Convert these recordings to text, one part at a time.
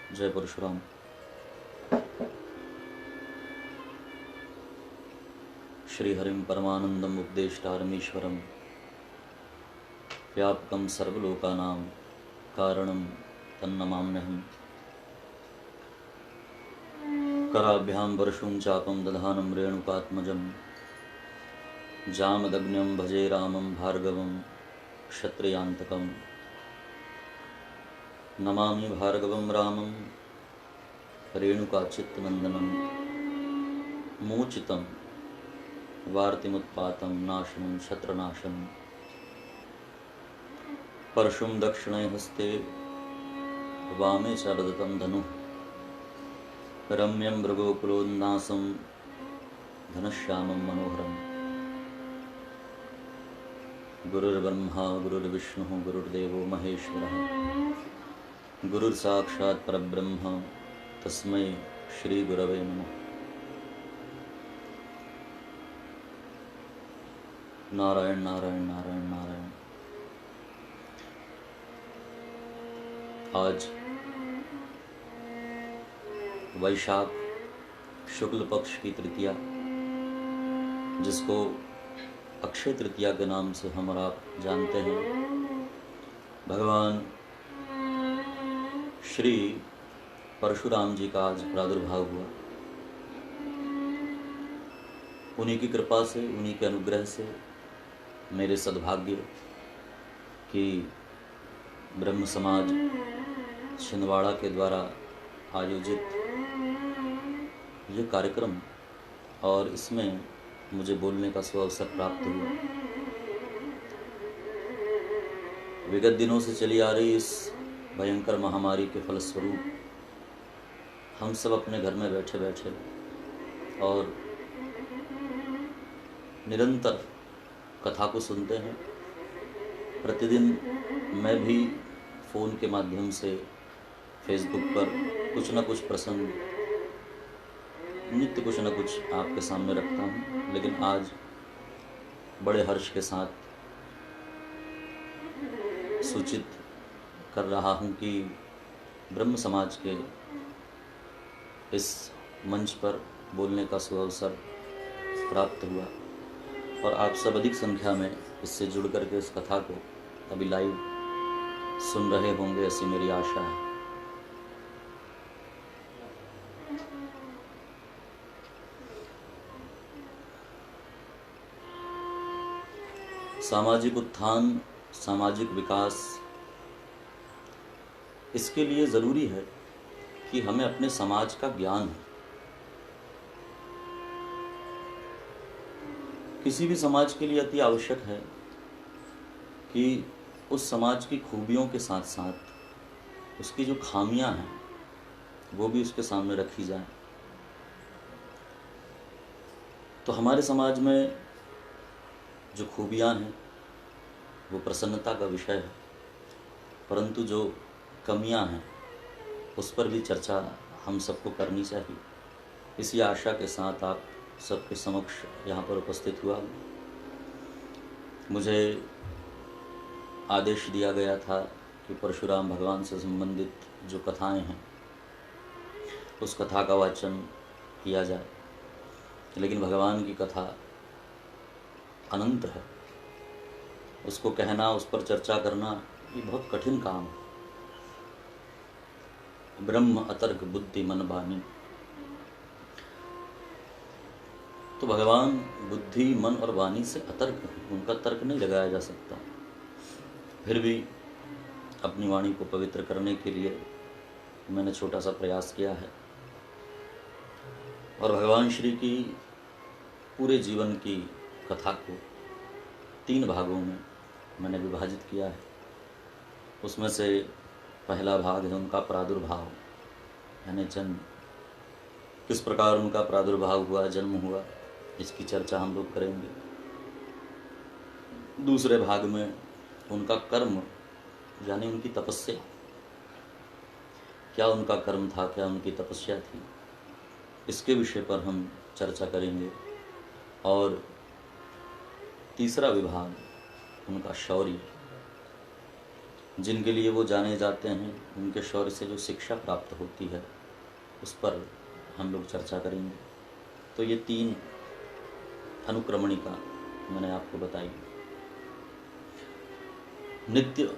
जय परशुराम। श्रीहरिं परमानंदम उपदेष्टारमीश्वरं व्यापकं सर्वलोकानां कारणं तन्नमाम्यहम्। कराभ्यां परशुं चापं दधानं रेणुकात्मजं जामदग्न्यं भजे रामं भार्गवं क्षत्रियान्तकम्। नमामि भार्गवं रामं रेणुकाचित्तनन्दनं मूचितं वार्तिमुत्पातं नाशनं शत्रनाशनं। परशुं दक्षिणे हस्ते वामे च ददतं धनुः रम्यं मृगोकुलोन्नासं घनश्यामं मनोहरम्। गुरुर्ब्रह्मा गुरुर्विष्णुः गुरुर्देवो महेश्वरः गुरुर्साक्षात् परब्रह्म तस्मै श्रीगुरवे नमः। नारायण नारायण नारायण नारायण। आज वैशाख शुक्ल पक्ष की तृतीया, जिसको अक्षय तृतीया के नाम से हम और आप जानते हैं, भगवान श्री परशुराम जी का आज प्रादुर्भाव हुआ। उन्हीं की कृपा से, उन्हीं के अनुग्रह से मेरे सद्भाग्य कि ब्रह्म समाज छिंदवाड़ा के द्वारा आयोजित ये कार्यक्रम और इसमें मुझे बोलने का सुअवसर प्राप्त हुआ। विगत दिनों से चली आ रही इस भयंकर महामारी के फलस्वरूप हम सब अपने घर में बैठे बैठे और निरंतर कथा को सुनते हैं। प्रतिदिन मैं भी फ़ोन के माध्यम से फेसबुक पर कुछ न कुछ प्रसंग, नित्य कुछ न कुछ आपके सामने रखता हूँ। लेकिन आज बड़े हर्ष के साथ सूचित कर रहा हूँ कि ब्रह्म समाज के इस मंच पर बोलने का सुअवसर प्राप्त हुआ और आप सब अधिक संख्या में इससे जुड़ करके इस कथा को अभी लाइव सुन रहे होंगे, ऐसी मेरी आशा है। सामाजिक उत्थान, सामाजिक विकास, इसके लिए ज़रूरी है कि हमें अपने समाज का ज्ञान हो। किसी भी समाज के लिए अति आवश्यक है कि उस समाज की खूबियों के साथ साथ उसकी जो खामियां हैं वो भी उसके सामने रखी जाए। तो हमारे समाज में जो खूबियां हैं वो प्रसन्नता का विषय है, परंतु जो कमियां हैं उस पर भी चर्चा हम सबको करनी चाहिए। इसी आशा के साथ आप सबके समक्ष यहाँ पर उपस्थित हुआ। मुझे आदेश दिया गया था कि परशुराम भगवान से संबंधित जो कथाएं हैं उस कथा का वाचन किया जाए, लेकिन भगवान की कथा अनंत है। उसको कहना, उस पर चर्चा करना ये बहुत कठिन काम है। ब्रह्म अतर्क बुद्धि मन बानी। तो भगवान बुद्धि मन और वाणी से अतर्क है, उनका तर्क नहीं लगाया जा सकता। फिर भी अपनी वाणी को पवित्र करने के लिए मैंने छोटा सा प्रयास किया है और भगवान श्री की पूरे जीवन की कथा को 3 भागों में मैंने विभाजित किया है। उसमें से पहला भाग है उनका प्रादुर्भाव, यानी जन्म, किस प्रकार उनका प्रादुर्भाव हुआ, जन्म हुआ, इसकी चर्चा हम लोग करेंगे। दूसरे भाग में उनका कर्म, यानी उनकी तपस्या, क्या उनका कर्म था, क्या उनकी तपस्या थी, इसके विषय पर हम चर्चा करेंगे। और तीसरा विभाग उनका शौर्य, जिनके लिए वो जाने जाते हैं, उनके शौर्य से जो शिक्षा प्राप्त होती है, उस पर हम लोग चर्चा करेंगे। तो ये 3 अनुक्रमणिका मैंने आपको बताई। नित्य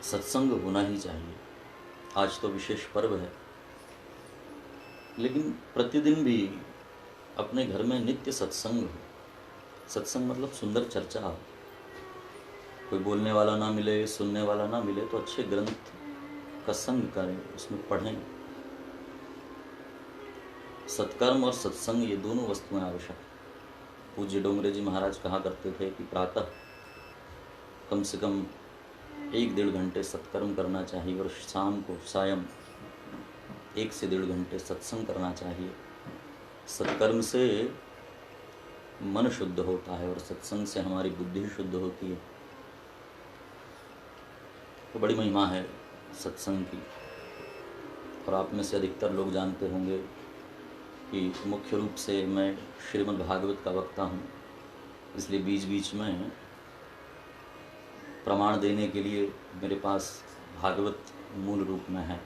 सत्संग होना ही चाहिए। आज तो विशेष पर्व है, लेकिन प्रतिदिन भी अपने घर में नित्य सत्संग हो। सत्संग मतलब सुंदर चर्चा हो। कोई बोलने वाला ना मिले, सुनने वाला ना मिले, तो अच्छे ग्रंथ का संग करें, उसमें पढ़ें। सत्कर्म और सत्संग ये दोनों वस्तुएं आवश्यक हैं। पूज्य डोंगरे जी महाराज कहा करते थे कि प्रातः कम से कम 1-1.5 घंटे सत्कर्म करना चाहिए और शाम को सायं 1 से 1.5 घंटे सत्संग करना चाहिए। सत्कर्म से मन शुद्ध होता है और सत्संग से हमारी बुद्धि शुद्ध होती है। तो बड़ी महिमा है सत्संग की। और आप में से अधिकतर लोग जानते होंगे कि मुख्य रूप से मैं श्रीमद् भागवत का वक्ता हूँ, इसलिए बीच बीच में प्रमाण देने के लिए मेरे पास भागवत मूल रूप में है।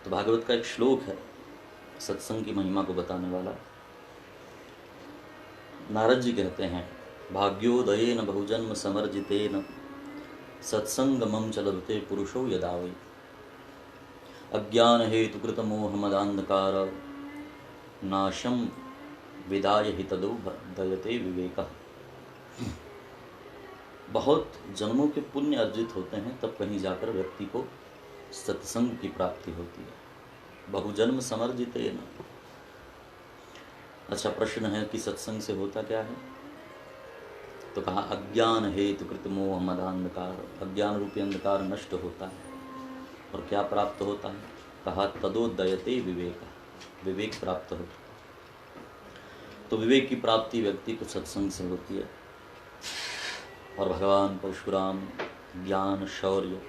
तो भागवत का एक श्लोक है सत्संग की महिमा को बताने वाला। नारद जी कहते हैं, भाग्योदयेन बहुजन्म समर्जितेन सत्संगमं च लभते पुरुषो यदा वै अज्ञान हेतुकृत मोह मदान्धकार नाशम विदाय हि तदो दयते विवेकः। बहुत जन्मों के पुण्य अर्जित होते हैं, तब कहीं जाकर व्यक्ति को सत्संग की प्राप्ति होती है। बहुजन्म समर्जितेन। अच्छा, प्रश्न है कि सत्संग से होता क्या है? तो कहा, अज्ञान हेतुकृत मोह मदान्धकार। अज्ञान रूपी अंधकार नष्ट होता है और क्या प्राप्त होता है? कहा, तदोदयते विवेक। विवेक प्राप्त होता है। तो विवेक की प्राप्ति व्यक्ति को सत्संग से होती है। और भगवान परशुराम ज्ञान, शौर्य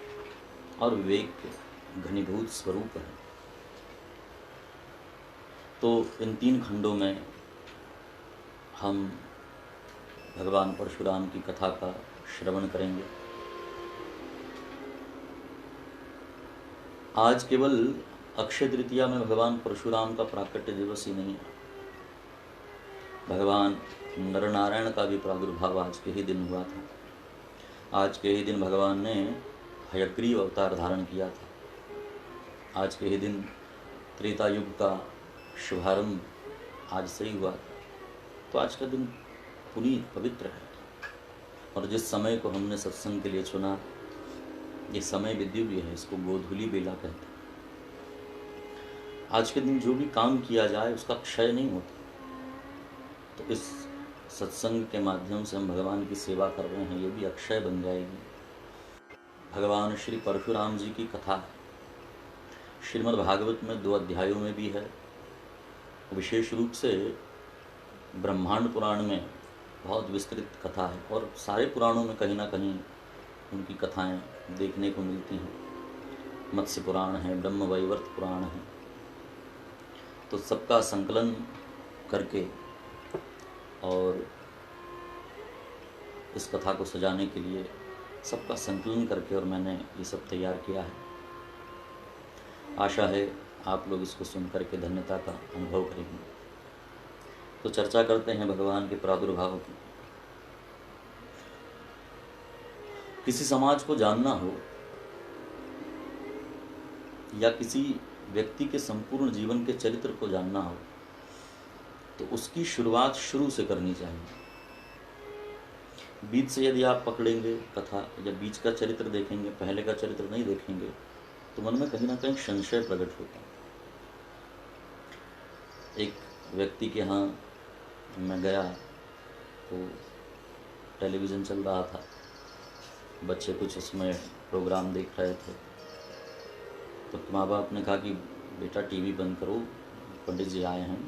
और विवेक के घनीभूत स्वरूप है। तो इन 3 खंडों में हम भगवान परशुराम की कथा का श्रवण करेंगे। आज केवल अक्षय तृतीया में भगवान परशुराम का प्राकट्य दिवस ही नहीं है, भगवान नरनारायण का भी प्रादुर्भाव आज के ही दिन हुआ था। आज के ही दिन भगवान ने हयग्रीव अवतार धारण किया था। आज के ही दिन त्रेता युग का शुभारंभ आज से ही हुआ था। तो आज का दिन पुनीत पवित्र है। और जिस समय को हमने सत्संग के लिए चुना, ये समय भी दिव्य है। इसको गोधूली बेला कहते हैं। आज के दिन जो भी काम किया जाए उसका क्षय नहीं होता। तो इस सत्संग के माध्यम से हम भगवान की सेवा कर रहे हैं, ये भी अक्षय बन जाएगी। भगवान श्री परशुराम जी की कथा श्रीमद् भागवत में 2 अध्यायों में भी है। विशेष रूप से ब्रह्मांड पुराण में बहुत विस्तृत कथा है और सारे पुराणों में कहीं ना कहीं उनकी कथाएं देखने को मिलती हैं। मत्स्य पुराण है, ब्रह्म वैवर्त पुराण है। तो सबका संकलन करके और इस कथा को सजाने के लिए सबका संकलन करके और मैंने ये सब तैयार किया है। आशा है आप लोग इसको सुन करके धन्यता का अनुभव करेंगे। तो चर्चा करते हैं भगवान के प्रादुर्भाव की। किसी समाज को जानना हो या किसी व्यक्ति के संपूर्ण जीवन के चरित्र को जानना हो, तो उसकी शुरुआत शुरू से करनी चाहिए। बीच से यदि आप पकड़ेंगे कथा या बीच का चरित्र देखेंगे, पहले का चरित्र नहीं देखेंगे, तो मन में कहीं ना कहीं संशय प्रकट होता है। एक व्यक्ति के यहाँ मैं गया तो टेलीविज़न चल रहा था, बच्चे कुछ उसमें प्रोग्राम देख रहे थे। तो माँ बाप ने कहा कि बेटा टीवी बंद करो, पंडित जी आए हैं।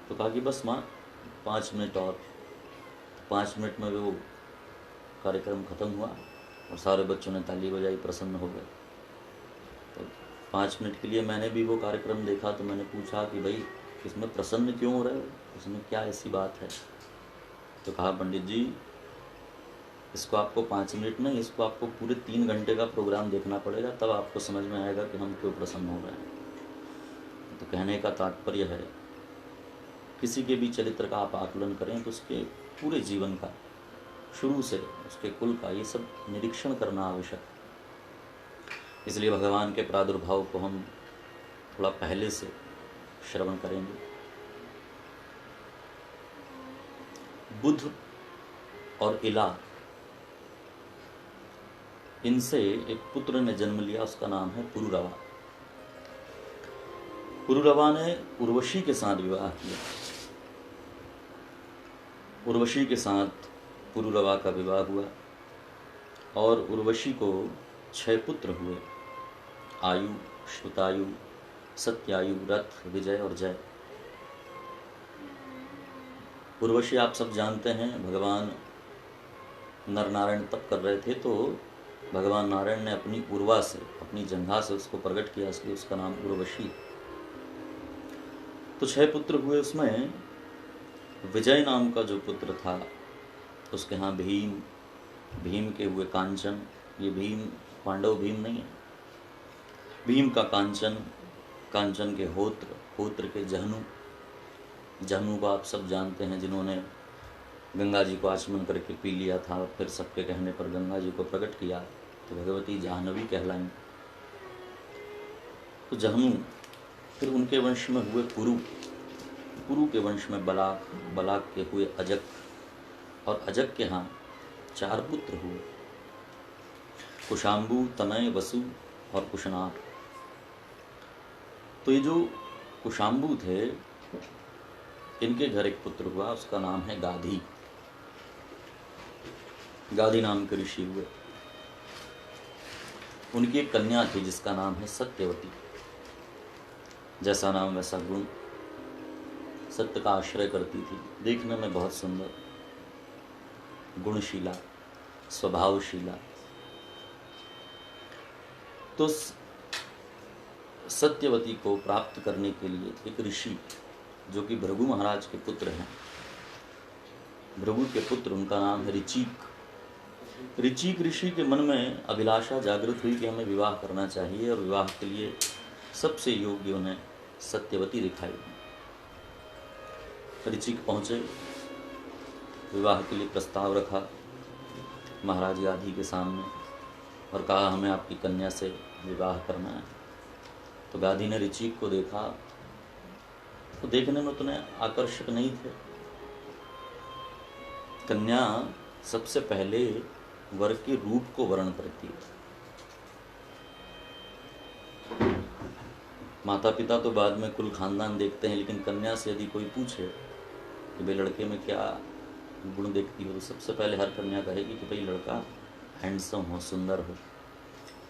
तो कहा कि बस माँ 5 मिनट और। 5 मिनट में वो कार्यक्रम ख़त्म हुआ और सारे बच्चों ने ताली बजाई, प्रसन्न हो गए। तो 5 मिनट के लिए मैंने भी वो कार्यक्रम देखा। तो मैंने पूछा कि भाई इसमें प्रसन्न क्यों हो रहे हो, इसमें क्या ऐसी बात है? तो कहा पंडित जी इसको आपको 5 मिनट नहीं, इसको आपको पूरे 3 घंटे का प्रोग्राम देखना पड़ेगा, तब आपको समझ में आएगा कि हम क्यों प्रसन्न हो रहे हैं। तो कहने का तात्पर्य है, किसी के भी चरित्र का आप आकलन करें तो उसके पूरे जीवन का, शुरू से उसके कुल का, ये सब निरीक्षण करना आवश्यक है। इसलिए भगवान के प्रादुर्भाव को हम थोड़ा पहले से श्रवण करेंगे। बुध और इला, इनसे एक पुत्र ने जन्म लिया, उसका नाम है पुरुरवा। पुरुरवा ने उर्वशी के साथ विवाह किया। उर्वशी के साथ पुरुरवा का विवाह हुआ और उर्वशी को 6 पुत्र हुए, आयु, श्रुतायु, सत्यायु, रथ, विजय और जय। उर्वशी आप सब जानते हैं, भगवान नर नारायण तप कर रहे थे तो भगवान नारायण ने अपनी उर्वा से, अपनी जंघा से उसको प्रकट किया, इसलिए उसका नाम उर्वशी। तो 6 पुत्र हुए, उसमें विजय नाम का जो पुत्र था उसके यहाँ भीम के हुए कांचन। ये भीम पांडव भीम नहीं है, भीम का कांचन, कांचन के होत्र के जहनु को आप सब जानते हैं, जिन्होंने गंगा जी को आचमन करके पी लिया था, फिर सबके कहने पर गंगा जी को प्रकट किया तो भगवती जाह्नवी कहलाई। तो जहनु, फिर उनके वंश में हुए पुरु के वंश में बलाक के हुए अजक, और अजक के यहाँ 4 पुत्र हुए, कुशाम्बु, तनय, वसु और कुशनार। तो ये जो कुशाम्बु थे, इनके घर एक पुत्र हुआ, उसका नाम है गाधी। गाधी नाम के ऋषि हुए। उनकी एक कन्या थी जिसका नाम है सत्यवती। जैसा नाम वैसा गुण, सत्य का आश्रय करती थी, देखने में बहुत सुंदर, गुणशीला, स्वभावशीला। तो सत्यवती को प्राप्त करने के लिए एक ऋषि, जो कि भृगु महाराज के पुत्र हैं, भृगु के पुत्र, उनका नाम है ऋचिक। ऋचिक ऋषि के मन में अभिलाषा जागृत हुई कि हमें विवाह करना चाहिए, और विवाह के लिए सबसे योग्य उन्हें सत्यवती दिखाई। ऋचिक पहुँचे, विवाह के लिए प्रस्ताव रखा महाराज गाधी के सामने और कहा हमें आपकी कन्या से विवाह करना है। तो गाधी ने ऋचिक को देखा, तो देखने में उतने आकर्षक नहीं थे। कन्या सबसे पहले वर के रूप को वर्ण करती है, माता पिता तो बाद में कुल खानदान देखते हैं, लेकिन कन्या से यदि कोई पूछे कि भाई लड़के में क्या गुण देखती हो, तो सबसे पहले हर कन्या कहेगी कि भाई लड़का हैंडसम हो, सुंदर हो।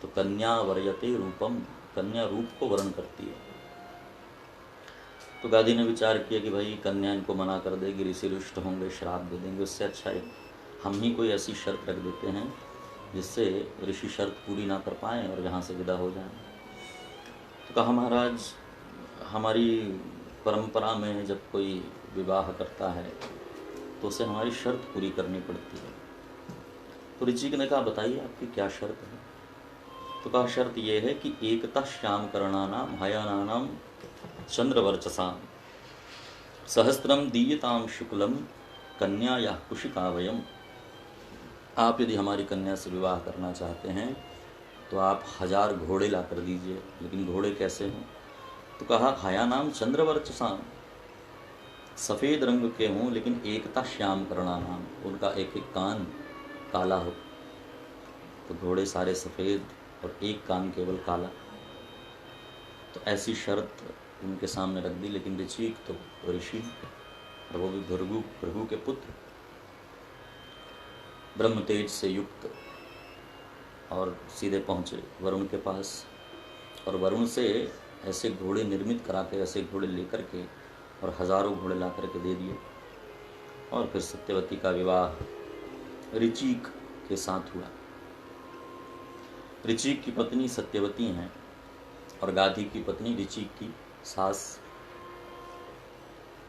तो कन्या वर्यते रूपम, कन्या रूप को वर्ण करती है। तो गादी ने विचार किया कि भाई कन्या इनको मना कर देगी, ऋषि रुष्ट होंगे, श्राप दे देंगे, उससे अच्छा है हम ही कोई ऐसी शर्त रख देते हैं जिससे ऋषि शर्त पूरी ना कर पाएँ और यहाँ से विदा हो जाएं। तो कहा महाराज, हमारी परंपरा में जब कोई विवाह करता है तो उसे हमारी शर्त पूरी करनी पड़ती है। तो ऋचिक ने कहा बताइए आपकी क्या शर्त है। तो कहा शर्त ये है कि एकता श्याम करणानाम हयानानाम चंद्रवर्चसाम सहस्त्रम दीयताम शुक्लम कन्या या कुशिका वयम। आप यदि हमारी कन्या से विवाह करना चाहते हैं तो आप 1000 घोड़े ला कर दीजिए। लेकिन घोड़े कैसे हों? तो कहा हयानाम चंद्रवर्चसाम, सफ़ेद रंग के हों लेकिन एकता श्याम करणानाम, उनका एक एक कान काला हो। तो घोड़े सारे सफ़ेद और एक कान केवल काला। तो ऐसी शर्त उनके सामने रख दी। लेकिन ऋचिक तो ऋषि और वो भी भृगु के पुत्र, ब्रह्म तेज से युक्त, और सीधे पहुँचे वरुण के पास। और वरुण से ऐसे घोड़े निर्मित करा के, ऐसे घोड़े लेकर के और 1000 घोड़े ला करके दे दिए। और फिर सत्यवती का विवाह ऋचिक के साथ हुआ। ऋचिक की पत्नी सत्यवती हैं और गाधी की पत्नी ऋचिक की सास।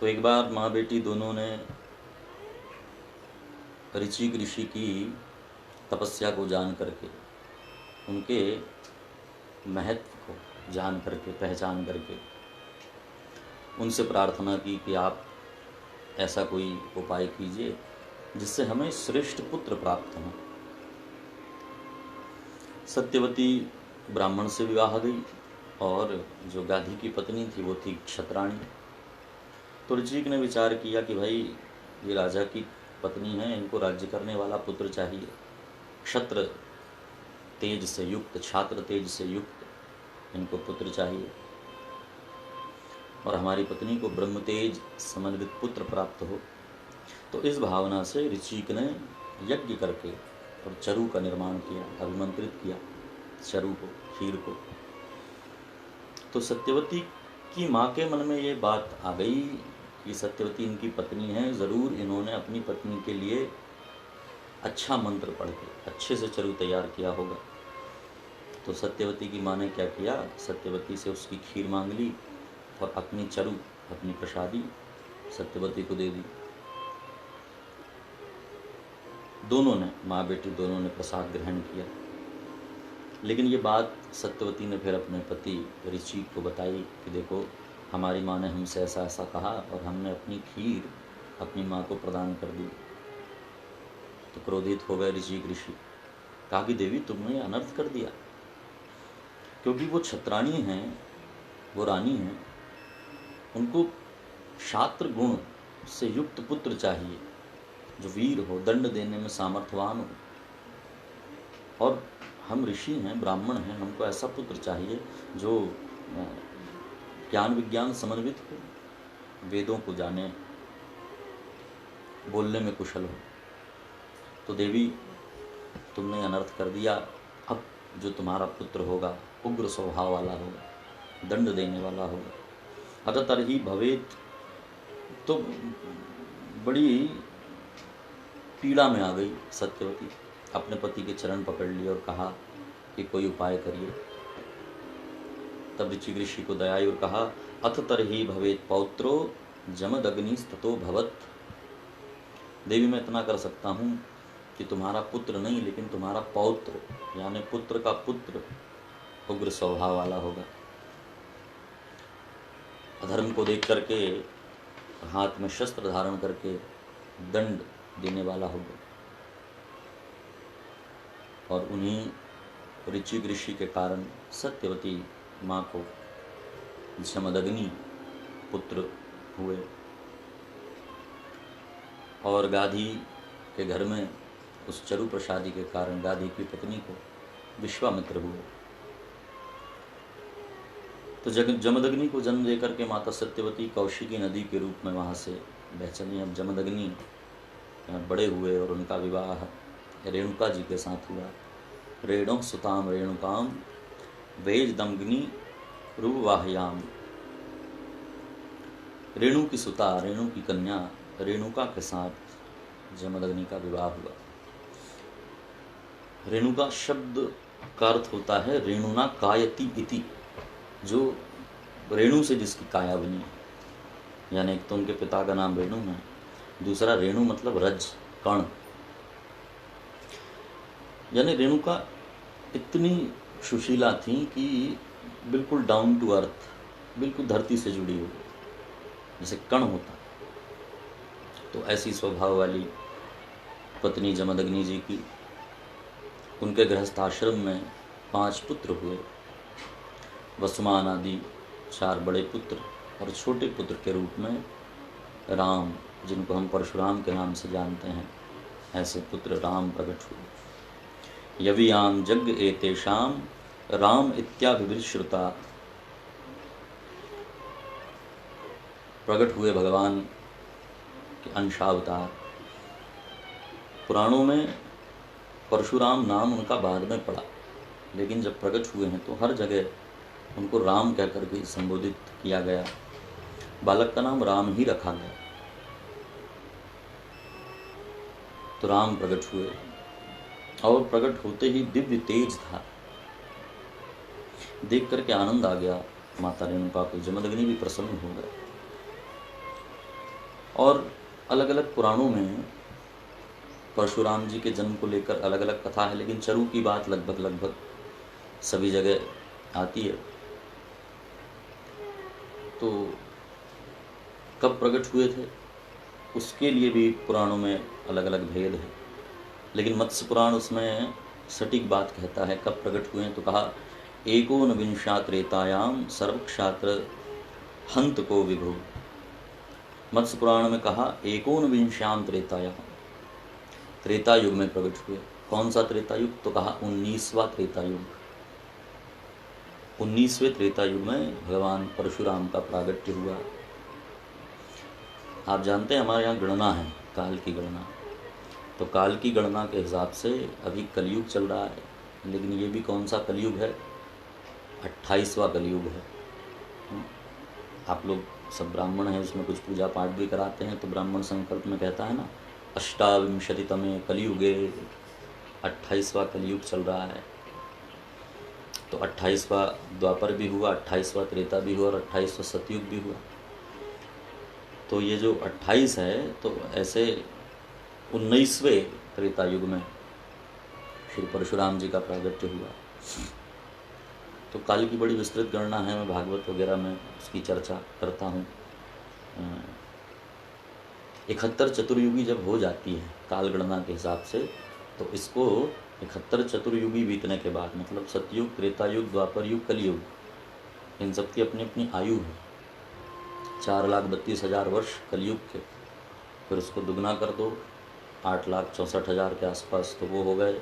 तो एक बार माँ बेटी दोनों ने ऋचिक ऋषि की तपस्या को जान करके, उनके महत्व को जान करके, पहचान करके उनसे प्रार्थना की कि आप ऐसा कोई उपाय कीजिए जिससे हमें श्रेष्ठ पुत्र प्राप्त हो। सत्यवती ब्राह्मण से विवाह गई और जो गाधी की पत्नी थी वो थी क्षत्राणी। तो ऋचिक ने विचार किया कि भाई ये राजा की पत्नी है, इनको राज्य करने वाला पुत्र चाहिए, क्षत्र तेज से युक्त, छात्र तेज से युक्त इनको पुत्र चाहिए, और हमारी पत्नी को ब्रह्म तेज समन्वित पुत्र प्राप्त हो। तो इस भावना से ऋचिक ने यज्ञ करके और चरु का निर्माण किया, अभिमंत्रित किया चरु को, खीर को। तो सत्यवती की माँ के मन में ये बात आ गई कि सत्यवती इनकी पत्नी है, ज़रूर इन्होंने अपनी पत्नी के लिए अच्छा मंत्र पढ़ के अच्छे से चरु तैयार किया होगा। तो सत्यवती की माँ ने क्या किया, सत्यवती से उसकी खीर मांग ली और अपनी चरु, अपनी प्रसादी सत्यवती को दे दी। दोनों ने, माँ बेटी दोनों ने प्रसाद ग्रहण किया। लेकिन ये बात सत्यवती ने फिर अपने पति ऋचिक को बताई कि देखो हमारी माँ ने हमसे ऐसा ऐसा कहा और हमने अपनी खीर अपनी माँ को प्रदान कर दी। तो क्रोधित हो गए ऋचिक ऋषि, कहा कि देवी तुमने अनर्थ कर दिया, क्योंकि वो क्षत्राणी हैं, वो रानी हैं, उनको क्षात्र गुण से युक्त पुत्र चाहिए जो वीर हो, दंड देने में सामर्थ्यवान हो, और हम ऋषि हैं, ब्राह्मण हैं, हमको ऐसा पुत्र चाहिए जो ज्ञान विज्ञान समन्वित हो, वेदों को जाने, बोलने में कुशल हो। तो देवी तुमने अनर्थ कर दिया, अब जो तुम्हारा पुत्र होगा उग्र स्वभाव वाला होगा, दंड देने वाला होगा। अतः तरही भवेत। तो बड़ी पीड़ा में आ गई सत्यवती, अपने पति के चरण पकड़ लिए और कहा कि कोई उपाय करिए। तब ऋचिक ऋषि को दया आई और कहा, अथ तरही भवेत पौत्रो जमदग्निस्ततो भवत। देवी मैं इतना कर सकता हूँ कि तुम्हारा पुत्र नहीं लेकिन तुम्हारा पौत्र, यानी पुत्र का पुत्र उग्र स्वभाव वाला होगा, अधर्म को देख करके हाथ में शस्त्र धारण करके दंड देने वाला होगा। और उन्हीं ऋचिक ऋषि के कारण सत्यवती माँ को जमदग्नि पुत्र हुए, और गाधी के घर में उस चरु प्रसादी के कारण गाधी की पत्नी को विश्वामित्र हुए। तो जमदग्नि को जन्म देकर के माता सत्यवती कौशिकी नदी के रूप में वहाँ से बह चली। अब जमदग्नि बड़े हुए और उनका विवाह रेणुका जी के साथ हुआ। रेणु सुताम रेणुकाम वेज दमग्नि रूपवाहयाम। रेणु की सुता, रेणु की कन्या रेणुका के साथ जमदग्नि का विवाह हुआ। रेणुका शब्द का अर्थ होता है रेणुना कायति इति, जो रेणु से जिसकी काया बनी, यानी एक तो उनके पिता का नाम रेणु है, दूसरा रेणु मतलब रज, कण, यानी रेणुका इतनी सुशीला थी कि बिल्कुल डाउन टू अर्थ, बिल्कुल धरती से जुड़ी हुई, जैसे कण होता। तो ऐसी स्वभाव वाली पत्नी जमदग्नि जी की, उनके गृहस्थ आश्रम में 5 पुत्र हुए। वसुमान आदि 4 बड़े पुत्र और छोटे पुत्र के रूप में राम, जिनको हम परशुराम के नाम से जानते हैं, ऐसे पुत्र राम प्रकट हुए। यवियाम जग एतेषाम राम इत्याभिश्रुता। प्रकट हुए भगवान के अंशावतार। पुराणों में परशुराम नाम उनका बाद में पड़ा, लेकिन जब प्रकट हुए हैं तो हर जगह उनको राम कहकर के संबोधित किया गया। बालक का नाम राम ही रखा गया। तो राम प्रकट हुए और प्रकट होते ही दिव्य तेज था, देख करके आनंद आ गया माता रेणुका को। जमदग्नि भी प्रसन्न हो गए। और अलग अलग पुराणों में परशुराम जी के जन्म को लेकर अलग अलग कथा है, लेकिन चरु की बात लगभग सभी जगह आती है। तो कब प्रकट हुए थे उसके लिए भी पुराणों में अलग अलग भेद है, लेकिन मत्स्य पुराण उसमें सटीक बात कहता है कब प्रकट हुए हैं। तो कहा एकोनविंशा त्रेतायाम सर्वक्षात्र हंत को विभु। मत्स्य पुराण में कहा एकोनविंशाम त्रेतायाम, त्रेता युग में प्रकट हुए। कौन सा त्रेता युग? तो कहा 19वां त्रेता युग। 19वें त्रेता युग में भगवान परशुराम का प्रागट्य हुआ। आप जानते हैं हमारे यहाँ गणना है, काल की गणना। तो काल की गणना के हिसाब से अभी कलयुग चल रहा है, लेकिन ये भी कौन सा कलयुग है? 28वां कलयुग है। आप लोग सब ब्राह्मण हैं, उसमें कुछ पूजा पाठ भी कराते हैं, तो ब्राह्मण संकल्प में कहता है ना, अष्टाविंशतितमे कलयुगे, 28वां कलयुग चल रहा है। तो 28वां द्वापर भी हुआ, 28वां त्रेता भी हुआ और 28वां सतयुग भी हुआ। तो ये जो 28 है, तो ऐसे 19वें त्रेता युग में श्री परशुराम जी का प्रागट्य हुआ। तो काल की बड़ी विस्तृत गणना है, मैं भागवत वगैरह में उसकी चर्चा करता हूँ। 71 चतुर्युगी जब हो जाती है काल गणना के हिसाब से, तो इसको 71 चतुर्युगी बीतने के बाद, मतलब सतयुग, त्रेता युग, द्वापर युग, कलयुग, इन सब की अपनी अपनी आयु है। 4,32,000 वर्ष कलयुग के, फिर उसको दुगना कर दो 8,64,000 के आसपास, तो वो हो गए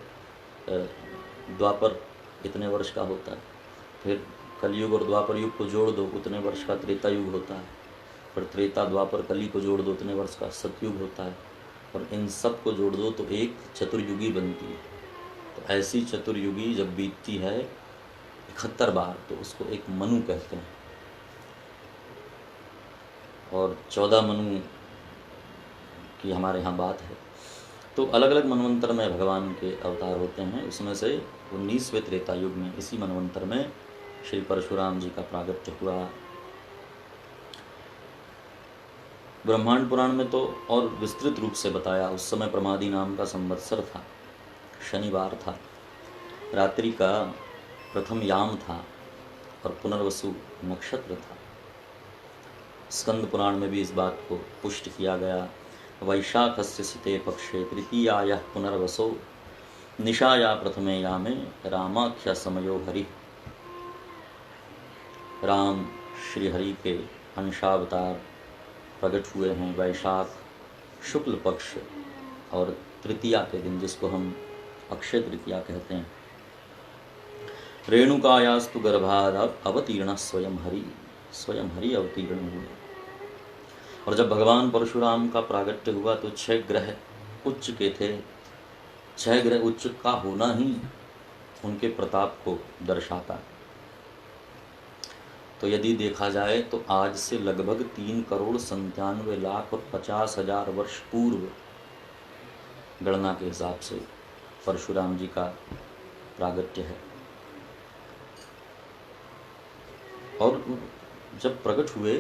द्वापर, इतने वर्ष का होता है। फिर कलयुग और द्वापर युग को जोड़ दो, उतने वर्ष का त्रेता युग होता है। फिर त्रेता, द्वापर, कली को जोड़ दो, उतने वर्ष का सतयुग होता है। और इन सब को जोड़ दो तो एक चतुर्युगी बनती है। तो ऐसी चतुर्युगी जब बीतती है 71 बार, तो उसको एक मनु कहते हैं। और 14 मनु की हमारे यहाँ बात है। तो अलग अलग मनवंतर में भगवान के अवतार होते हैं। उसमें से 19वें त्रेता युग में, इसी मनवंतर में श्री परशुराम जी का प्रागट्य हुआ। ब्रह्मांड पुराण में तो और विस्तृत रूप से बताया। उस समय प्रमादी नाम का संवत्सर था, शनिवार था, रात्रि का प्रथम याम था और पुनर्वसु नक्षत्र था। स्कंद पुराण में भी इस बात को पुष्ट किया गया। वैशाखस्य सिते पक्षे तृतीयायाः पुनर्वसो निशाया प्रथमे यामे रामाख्या समयो हरि। राम श्री हरि के अंशावतार प्रकट हुए हैं वैशाख शुक्ल पक्ष और तृतीया के दिन, जिसको हम अक्षय तृतीया कहते हैं। रेणुकायास्तु गर्भाद अवतीर्ण स्वयं हरि अवतीर्ण हुए। और जब भगवान परशुराम का प्रागट्य हुआ तो 6 ग्रह उच्च के थे। 6 ग्रह उच्च का होना ही उनके प्रताप को दर्शाता है। तो यदि देखा जाए तो आज से लगभग 3,97,50,000 वर्ष पूर्व गणना के हिसाब से परशुराम जी का प्रागट्य है। और जब प्रकट हुए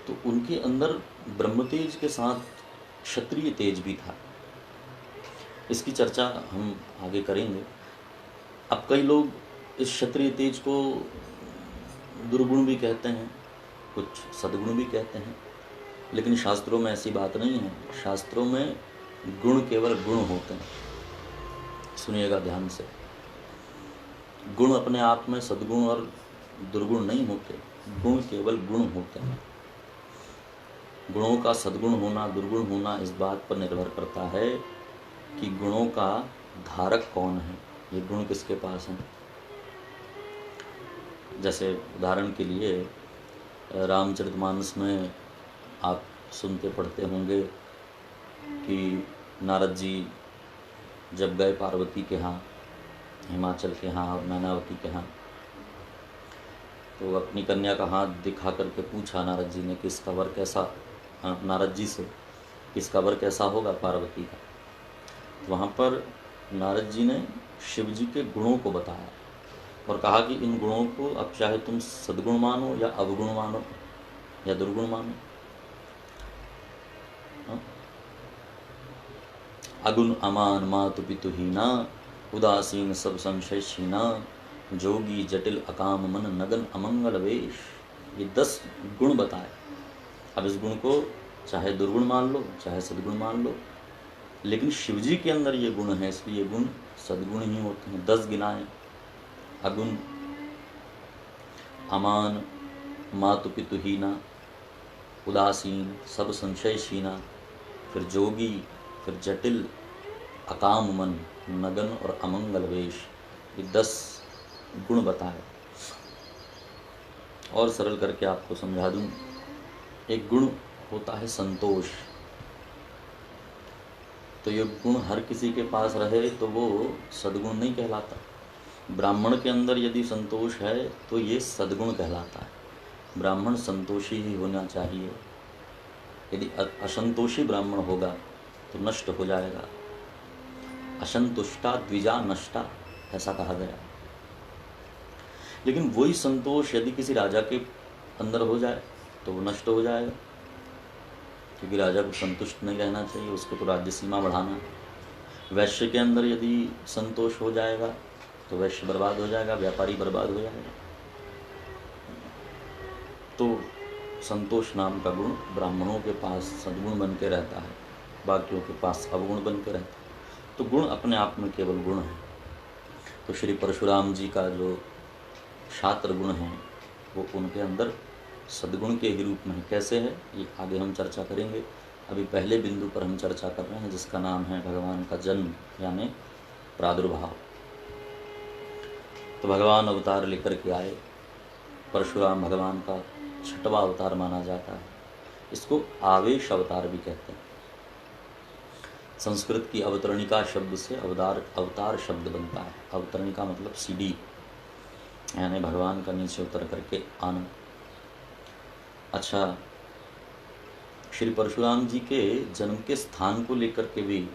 तो उनके अंदर ब्रह्म तेज के साथ क्षत्रिय तेज भी था। इसकी चर्चा हम आगे करेंगे। अब कई लोग इस क्षत्रिय तेज को दुर्गुण भी कहते हैं, कुछ सद्गुण भी कहते हैं, लेकिन शास्त्रों में ऐसी बात नहीं है। शास्त्रों में गुण केवल गुण होते हैं। सुनिएगा ध्यान से, गुण अपने आप में सद्गुण और दुर्गुण नहीं होते, गुण केवल गुण होते हैं। गुणों का सद्गुण होना, दुर्गुण होना इस बात पर निर्भर करता है कि गुणों का धारक कौन है, ये गुण किसके पास हैं। जैसे उदाहरण के लिए रामचरितमानस में आप सुनते पढ़ते होंगे कि नारद जी जब गए पार्वती के यहाँ, हिमाचल के यहाँ और नैनावती के यहाँ, तो अपनी कन्या का हाथ दिखा करके पूछा नारद जी ने कि इसका वर कैसा, नारद जी से, इसका वर कैसा होगा पार्वती का। तो वहाँ पर नारद जी ने शिव जी के गुणों को बताया और कहा कि इन गुणों को अब चाहे तुम सद्गुण मानो या अवगुण मानो या दुर्गुण मानो। अगुण अमान मातु पितु हीना, उदासीन सब संशय छीना, जोगी जटिल अकाम मन नगन अमंगल वेश। ये 10 गुण बताए। अब इस गुण को चाहे दुर्गुण मान लो चाहे सद्गुण मान लो, लेकिन शिवजी के अंदर ये गुण है, इसलिए ये गुण सद्गुण ही होते हैं। 10 गिनाए। अगुण, अमान, मातु पितु हीना, उदासीन, सब संशय छीना, फिर जोगी, फिर जटिल, अकाम मन, नगन और अमंगल वेश। ये 10 गुण बताए। और सरल करके आपको समझा दूं, एक गुण होता है संतोष। तो ये गुण हर किसी के पास रहे तो वो सद्गुण नहीं कहलाता। ब्राह्मण के अंदर यदि संतोष है तो ये सद्गुण कहलाता है। ब्राह्मण संतोषी ही होना चाहिए। यदि असंतोषी ब्राह्मण होगा तो नष्ट हो जाएगा। असंतुष्टा द्विजा नष्टा, ऐसा कहा गया। लेकिन वही संतोष यदि किसी राजा के अंदर हो जाए तो वो नष्ट हो जाएगा, क्योंकि राजा को संतुष्ट नहीं रहना चाहिए, उसको तो राज्य सीमा बढ़ाना है। वैश्य के अंदर यदि संतोष हो जाएगा तो वैश्य बर्बाद हो जाएगा, व्यापारी बर्बाद हो जाएगा। तो संतोष नाम का गुण ब्राह्मणों के पास सद्गुण बन के रहता है, बाकियों के पास अवगुण बन के रहता है। तो गुण अपने आप में केवल गुण है। तो श्री परशुराम जी का जो छात्र गुण है वो उनके अंदर सद्गुण के ही रूप में है। कैसे है ये आगे हम चर्चा करेंगे। अभी पहले बिंदु पर हम चर्चा कर रहे हैं जिसका नाम है भगवान का जन्म यानी प्रादुर्भाव। तो भगवान अवतार लेकर के आए। परशुराम भगवान का 6वां अवतार माना जाता है। इसको आवेश अवतार भी कहते हैं। संस्कृत की अवतरणिका शब्द से अवतार शब्द बनता है। अवतरणिका मतलब सीढ़ी, यानी भगवान का नीचे उतर करके आना। अच्छा, श्री परशुराम जी के जन्म के स्थान को लेकर के भी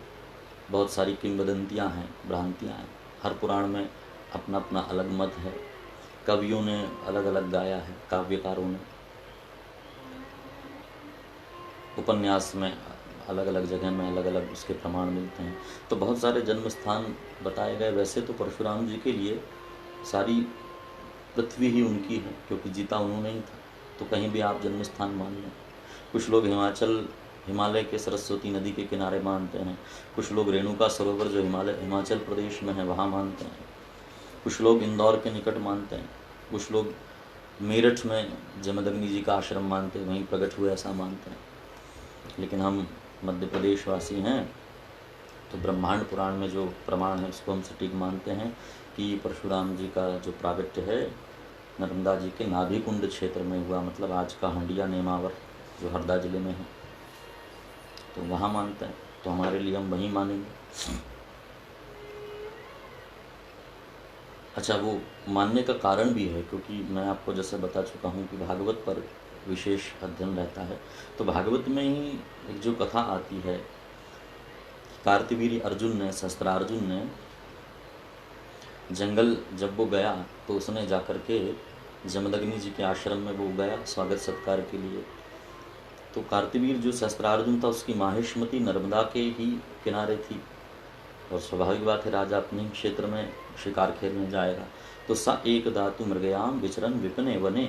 बहुत सारी किंवदंतियां हैं, भ्रांतियां हैं। हर पुराण में अपना अपना अलग मत है। कवियों ने अलग अलग गाया है, काव्यकारों ने, उपन्यास में अलग अलग जगह में अलग अलग उसके प्रमाण मिलते हैं। तो बहुत सारे जन्म स्थान बताए गए। वैसे तो परशुराम जी के लिए सारी पृथ्वी ही उनकी है, क्योंकि जीता उन्होंने ही था। तो कहीं भी आप जन्म स्थान मान लें। कुछ लोग हिमालय के सरस्वती नदी के किनारे मानते हैं। कुछ लोग रेणुका सरोवर जो हिमाचल प्रदेश में है वहाँ मानते हैं। कुछ लोग इंदौर के निकट मानते हैं। कुछ लोग मेरठ में जमदग्नि जी का आश्रम मानते हैं, वहीं प्रकट हुए ऐसा मानते हैं। लेकिन हम मध्य प्रदेश वासी हैं तो ब्रह्मांड पुराण में जो प्रमाण है उसको हम सटीक मानते हैं कि परशुराम जी का जो प्रागट्य है नर्मदा जी के नाभि कुंड क्षेत्र में हुआ। मतलब आज का हंडिया नेमावर जो हरदा जिले में है, तो वहाँ मानते हैं। तो हमारे लिए हम वहीं मानेंगे। अच्छा, वो मानने का कारण भी है, क्योंकि मैं आपको जैसे बता चुका हूँ कि भागवत पर विशेष अध्ययन रहता है। तो भागवत में ही एक जो कथा आती है, कार्तवीर्य अर्जुन ने, शस्त्रार्जुन ने जंगल जब वो गया तो उसने जाकर के जमदग्नि जी के आश्रम में वो गया स्वागत सत्कार के लिए। तो कार्तवीर जो शस्त्रार्जुन था उसकी माहेश्मती नर्मदा के ही किनारे थी, और स्वाभाविक बात है राजा अपने ही क्षेत्र में शिकार खेलने जाएगा। तो सा एक धातु मृगयाम विचरण विपिने वने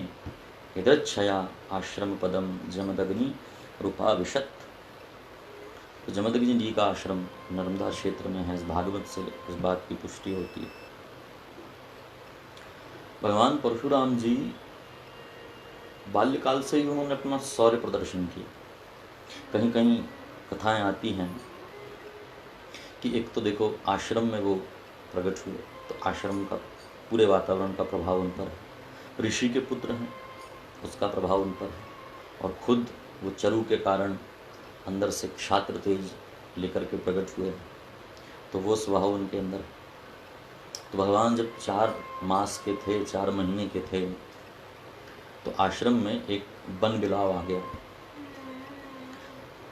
यदृच्छया आश्रम पदम जमदग्नि रूपा विशत। तो जमदग्नि जी का आश्रम नर्मदा क्षेत्र में है। इस भागवत से इस बात की पुष्टि होती है। भगवान परशुराम जी बाल्यकाल से ही उन्होंने अपना शौर्य प्रदर्शन किया। कहीं कहीं कथाएं आती हैं कि एक तो देखो आश्रम में वो प्रकट हुए तो आश्रम का पूरे वातावरण का प्रभाव उन पर है। ऋषि के पुत्र हैं, उसका प्रभाव उन पर है। और खुद वो चरु के कारण अंदर से क्षात्र तेज लेकर के प्रकट हुए, तो वो स्वभाव उनके अंदर है। तो भगवान जब 4 मास के थे, 4 महीने के थे, तो आश्रम में एक वन बिलाव आ गया।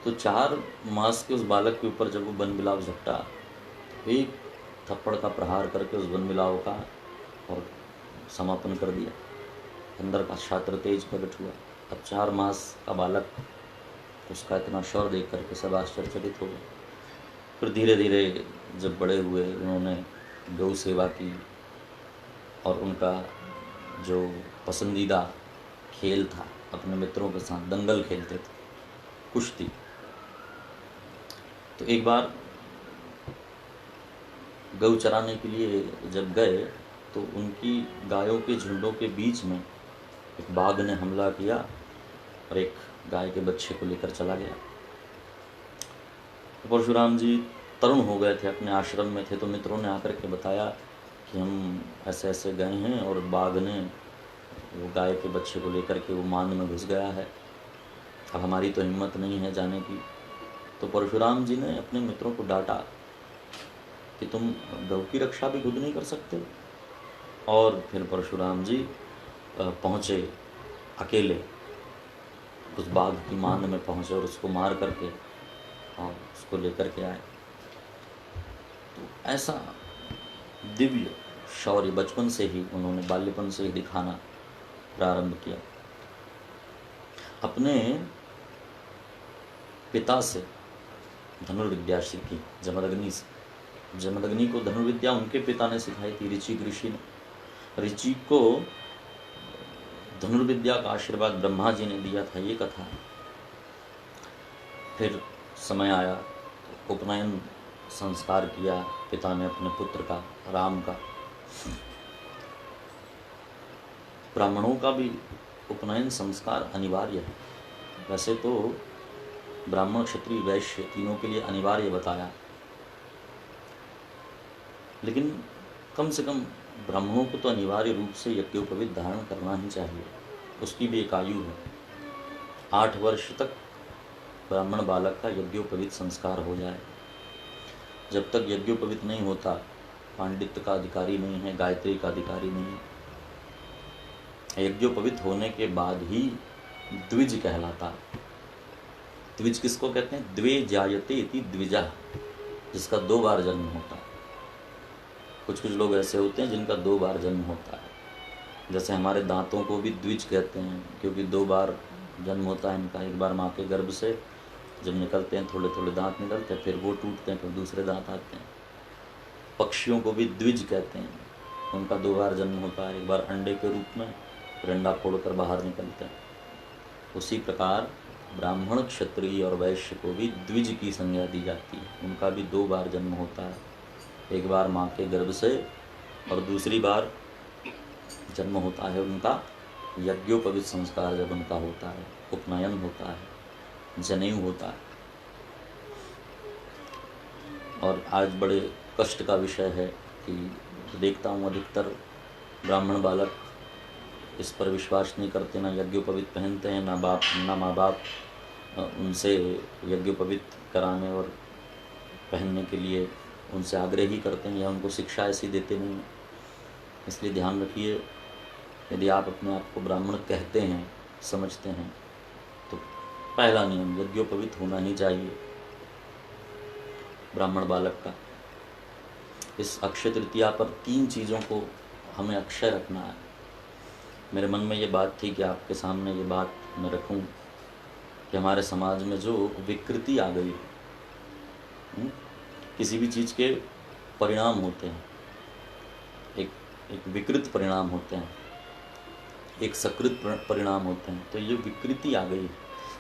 तो 4 मास के उस बालक के ऊपर जब वो वन बिलाव झपटा तो एक थप्पड़ का प्रहार करके उस वन बिलाव का और समापन कर दिया। अंदर का क्षात्र तेज प्रकट हुआ। अब 4 मास का बालक, उसका इतना शौर्य देख करके सब आश्चर्यचकित हो गए। फिर धीरे धीरे जब बड़े हुए उन्होंने गौ सेवा की और उनका जो पसंदीदा खेल था अपने मित्रों के साथ दंगल खेलते थे, कुश्ती। तो एक बार गौ चराने के लिए जब गए तो उनकी गायों के झुंडों के बीच में एक बाघ ने हमला किया और एक गाय के बच्चे को लेकर चला गया। तो परशुराम जी तरुण हो गए थे, अपने आश्रम में थे, तो मित्रों ने आकर के बताया कि हम ऐसे ऐसे गए हैं और बाघ ने वो गाय के बच्चे को लेकर के वो मान में घुस गया है, अब हमारी तो हिम्मत नहीं है जाने की। तो परशुराम जी ने अपने मित्रों को डांटा कि तुम गौ की रक्षा भी खुद नहीं कर सकते। और फिर परशुराम जी पहुँचे अकेले उस बाघ की मान में पहुँचे और उसको मार करके और उसको लेकर के आए। तो ऐसा दिव्य शौर्य बचपन से ही उन्होंने, बाल्यपन से ही दिखाना प्रारंभ किया। अपने पिता से धनुर्विद्या सीखी, जमदग्नि से। जमदग्नि को धनुर्विद्या उनके पिता ने सिखाई थी, ऋचिक ऋषि ने। ऋचि को धनुर्विद्या का आशीर्वाद ब्रह्मा जी ने दिया था, ये कथा है। फिर समय आया तो उपनयन संस्कार किया पिता ने अपने पुत्र का, राम का। ब्राह्मणों का भी उपनयन संस्कार अनिवार्य है। वैसे तो ब्राह्मण, क्षत्रिय, वैश्य तीनों के लिए अनिवार्य बताया, लेकिन कम से कम ब्राह्मणों को तो अनिवार्य रूप से यज्ञोपवीत धारण करना ही चाहिए। उसकी भी एक आयु है, 8 वर्ष तक ब्राह्मण बालक का यज्ञोपवीत संस्कार हो जाए। जब तक यज्ञोपवीत नहीं होता, पांडित्य का अधिकारी नहीं है, गायत्री का अधिकारी नहीं है। यज्ञोपवीत होने के बाद ही द्विज कहलाता। द्विज किसको कहते हैं? द्वे जायते इति द्विजा, जिसका 2 बार जन्म होता है। कुछ कुछ लोग ऐसे होते हैं जिनका 2 बार जन्म होता है। जैसे हमारे दांतों को भी द्विज कहते हैं, क्योंकि 2 बार जन्म होता है इनका। एक बार माँ के गर्भ से जब निकलते हैं, थोड़े थोड़े दांत निकलते हैं, फिर वो टूटते हैं, फिर दूसरे दांत आते हैं। पक्षियों को भी द्विज कहते हैं, उनका 2 बार जन्म होता है। एक बार अंडे के रूप में, फिर अंडा फोड़कर बाहर निकलते हैं। उसी प्रकार ब्राह्मण, क्षत्रिय और वैश्य को भी द्विज की संज्ञा दी जाती है। उनका भी 2 बार जन्म होता है, एक बार माँ के गर्भ से और दूसरी बार जन्म होता है उनका यज्ञोपवीत संस्कार जब उनका होता है, उपनयन होता है, जनेऊ होता है। और आज बड़े कष्ट का विषय है कि देखता हूँ अधिकतर ब्राह्मण बालक इस पर विश्वास नहीं करते, ना यज्ञोपवीत पहनते हैं, ना माँ बाप उनसे यज्ञोपवीत कराने और पहनने के लिए उनसे आग्रह ही करते हैं, या उनको शिक्षा ऐसी देते नहीं। इसलिए ध्यान रखिए, यदि आप अपने आप को ब्राह्मण कहते हैं, समझते हैं, तो पहला नियम यज्ञोपवीत होना ही चाहिए ब्राह्मण बालक का। इस अक्षय तृतीया पर 3 चीज़ों को हमें अक्षय रखना है। मेरे मन में ये बात थी कि आपके सामने ये बात मैं रखूं कि हमारे समाज में जो विकृति आ गई है, किसी भी चीज़ के परिणाम होते हैं, एक विकृत परिणाम होते हैं, एक सकृत परिणाम होते हैं। तो ये विकृति आ गई है।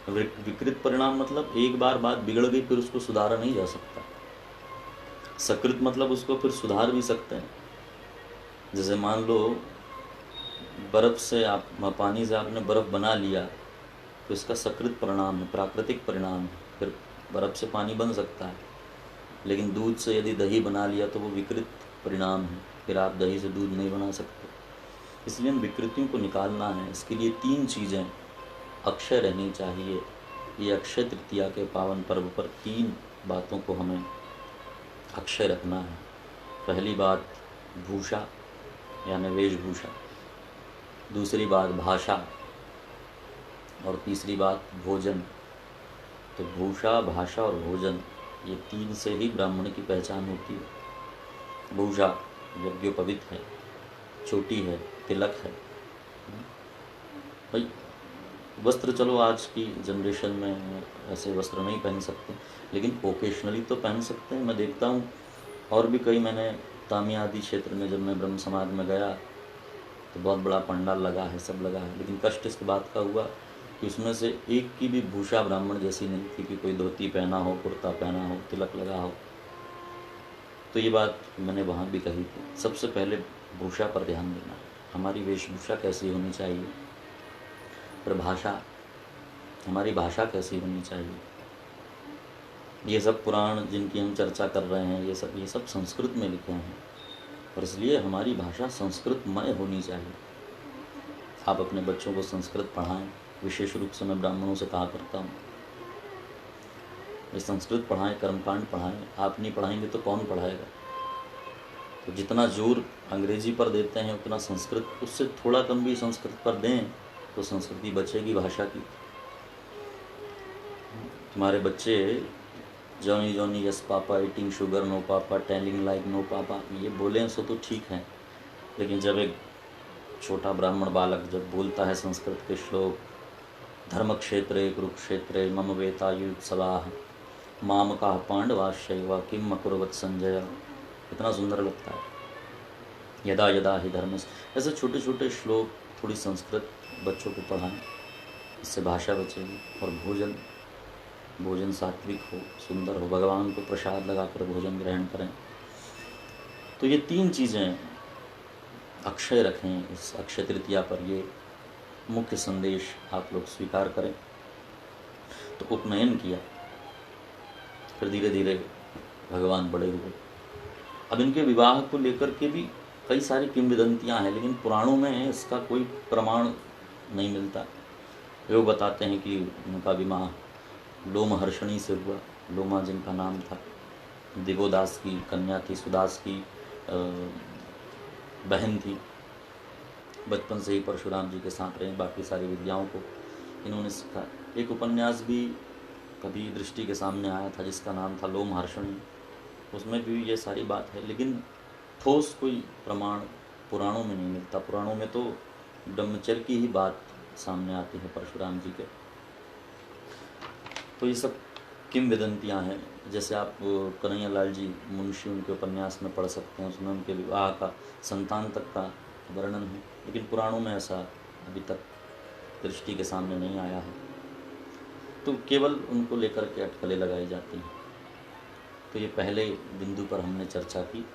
विकृत परिणाम मतलब एक बार बात बिगड़ गई, फिर उसको सुधारा नहीं जा सकता। सकृत मतलब उसको फिर सुधार भी सकते हैं। जैसे मान लो बर्फ़ से पानी से आपने बर्फ़ बना लिया, तो इसका सकृत परिणाम है, प्राकृतिक परिणाम है, फिर बर्फ़ से पानी बन सकता है। लेकिन दूध से यदि दही बना लिया तो वो विकृत परिणाम है, फिर आप दही से दूध नहीं बना सकते। इसलिए इन विकृतियों को निकालना है। इसके लिए 3 चीज़ें अक्षय रहनी चाहिए। ये अक्षय तृतीया के पावन पर्व पर 3 बातों को हमें अक्षय रखना है। पहली बात भूषा यानी वेशभूषा, दूसरी बात भाषा, और तीसरी बात भोजन। तो भूषा, भाषा और भोजन, ये 3 से ही ब्राह्मण की पहचान होती है। भूषा यज्ञोपवीत है, चोटी है, तिलक है। भाई वस्त्र चलो आज की जनरेशन में ऐसे वस्त्र नहीं पहन सकते, लेकिन ओकेशनली तो पहन सकते हैं। मैं देखता हूँ और भी कई, मैंने तामिया आदि क्षेत्र में जब मैं ब्रह्म समाज में गया तो बहुत बड़ा पंडाल लगा है, सब लगा है, लेकिन कष्ट इस बात का हुआ कि उसमें से एक की भी भूषा ब्राह्मण जैसी नहीं थी कि कोई धोती पहना हो, कुर्ता पहना हो, तिलक लगा हो। तो ये बात मैंने वहाँ भी कही थी, सबसे पहले भूषा पर ध्यान देना है। हमारी वेशभूषा कैसी होनी चाहिए, पर भाषा, हमारी भाषा कैसी होनी चाहिए। ये सब पुराण जिनकी हम चर्चा कर रहे हैं, ये सब संस्कृत में लिखे हैं, और इसलिए हमारी भाषा संस्कृतमय होनी चाहिए। आप अपने बच्चों को संस्कृत पढ़ाएं, विशेष रूप से मैं ब्राह्मणों से कहा करता हूँ, ये संस्कृत पढ़ाएं, कर्मकांड पढ़ाएं। आप नहीं पढ़ाएंगे तो कौन पढ़ाएगा। तो जितना जोर अंग्रेजी पर देते हैं उतना संस्कृत, उससे थोड़ा कम भी संस्कृत पर दें तो संस्कृति बचेगी भाषा की। तुम्हारे बच्चे Johnny Johnny yes papa, eating sugar no papa, telling like no papa, ये बोलें सो तो ठीक है, लेकिन जब एक छोटा ब्राह्मण बालक जब बोलता है संस्कृत के श्लोक, धर्म क्षेत्रे कुरुक्षेत्रे मम वेतायुत्सवाः माम का पांडवाश्चैव किम अकुर्वत संजय, इतना सुंदर लगता है। यदा यदा ही धर्म, ऐसे छोटे छोटे श्लोक, थोड़ी संस्कृत बच्चों को पढ़ाएं, इससे भाषा बचेगी। और भोजन सात्विक हो, सुंदर हो, भगवान को प्रसाद लगाकर भोजन ग्रहण करें। तो ये 3 चीज़ें अक्षय रखें इस अक्षय तृतीया पर, ये मुख्य संदेश आप लोग स्वीकार करें। तो उपनयन किया, फिर धीरे धीरे भगवान बड़े हुए। अब इनके विवाह को लेकर के भी कई सारी किंवदंतियाँ हैं, लेकिन पुराणों में इसका कोई प्रमाण नहीं मिलता। लोग बताते हैं कि उनका विवाह लोमहर्षणी से हुआ। लोमा जिनका नाम था, दिगोदास की कन्या थी, सुदास की बहन थी। बचपन से ही परशुराम जी के साथ रहे, बाकी सारी विद्याओं को इन्होंने सीखा। एक उपन्यास भी कभी दृष्टि के सामने आया था जिसका नाम था लोमहर्षणी, उसमें भी ये सारी बात है, लेकिन ठोस कोई प्रमाण पुराणों में नहीं मिलता। पुराणों में तो ब्रह्मचर्य की ही बात सामने आती है परशुराम जी के। तो ये सब किंवदंतियाँ हैं। जैसे आप कन्हैया लाल जी मुंशी, उनके उपन्यास में पढ़ सकते हैं, उसमें उनके विवाह का, संतान तक का वर्णन है, लेकिन पुराणों में ऐसा अभी तक दृष्टि के सामने नहीं आया है। तो केवल उनको लेकर के अटकलें लगाई जाती हैं। तो ये पहले बिंदु पर हमने चर्चा की,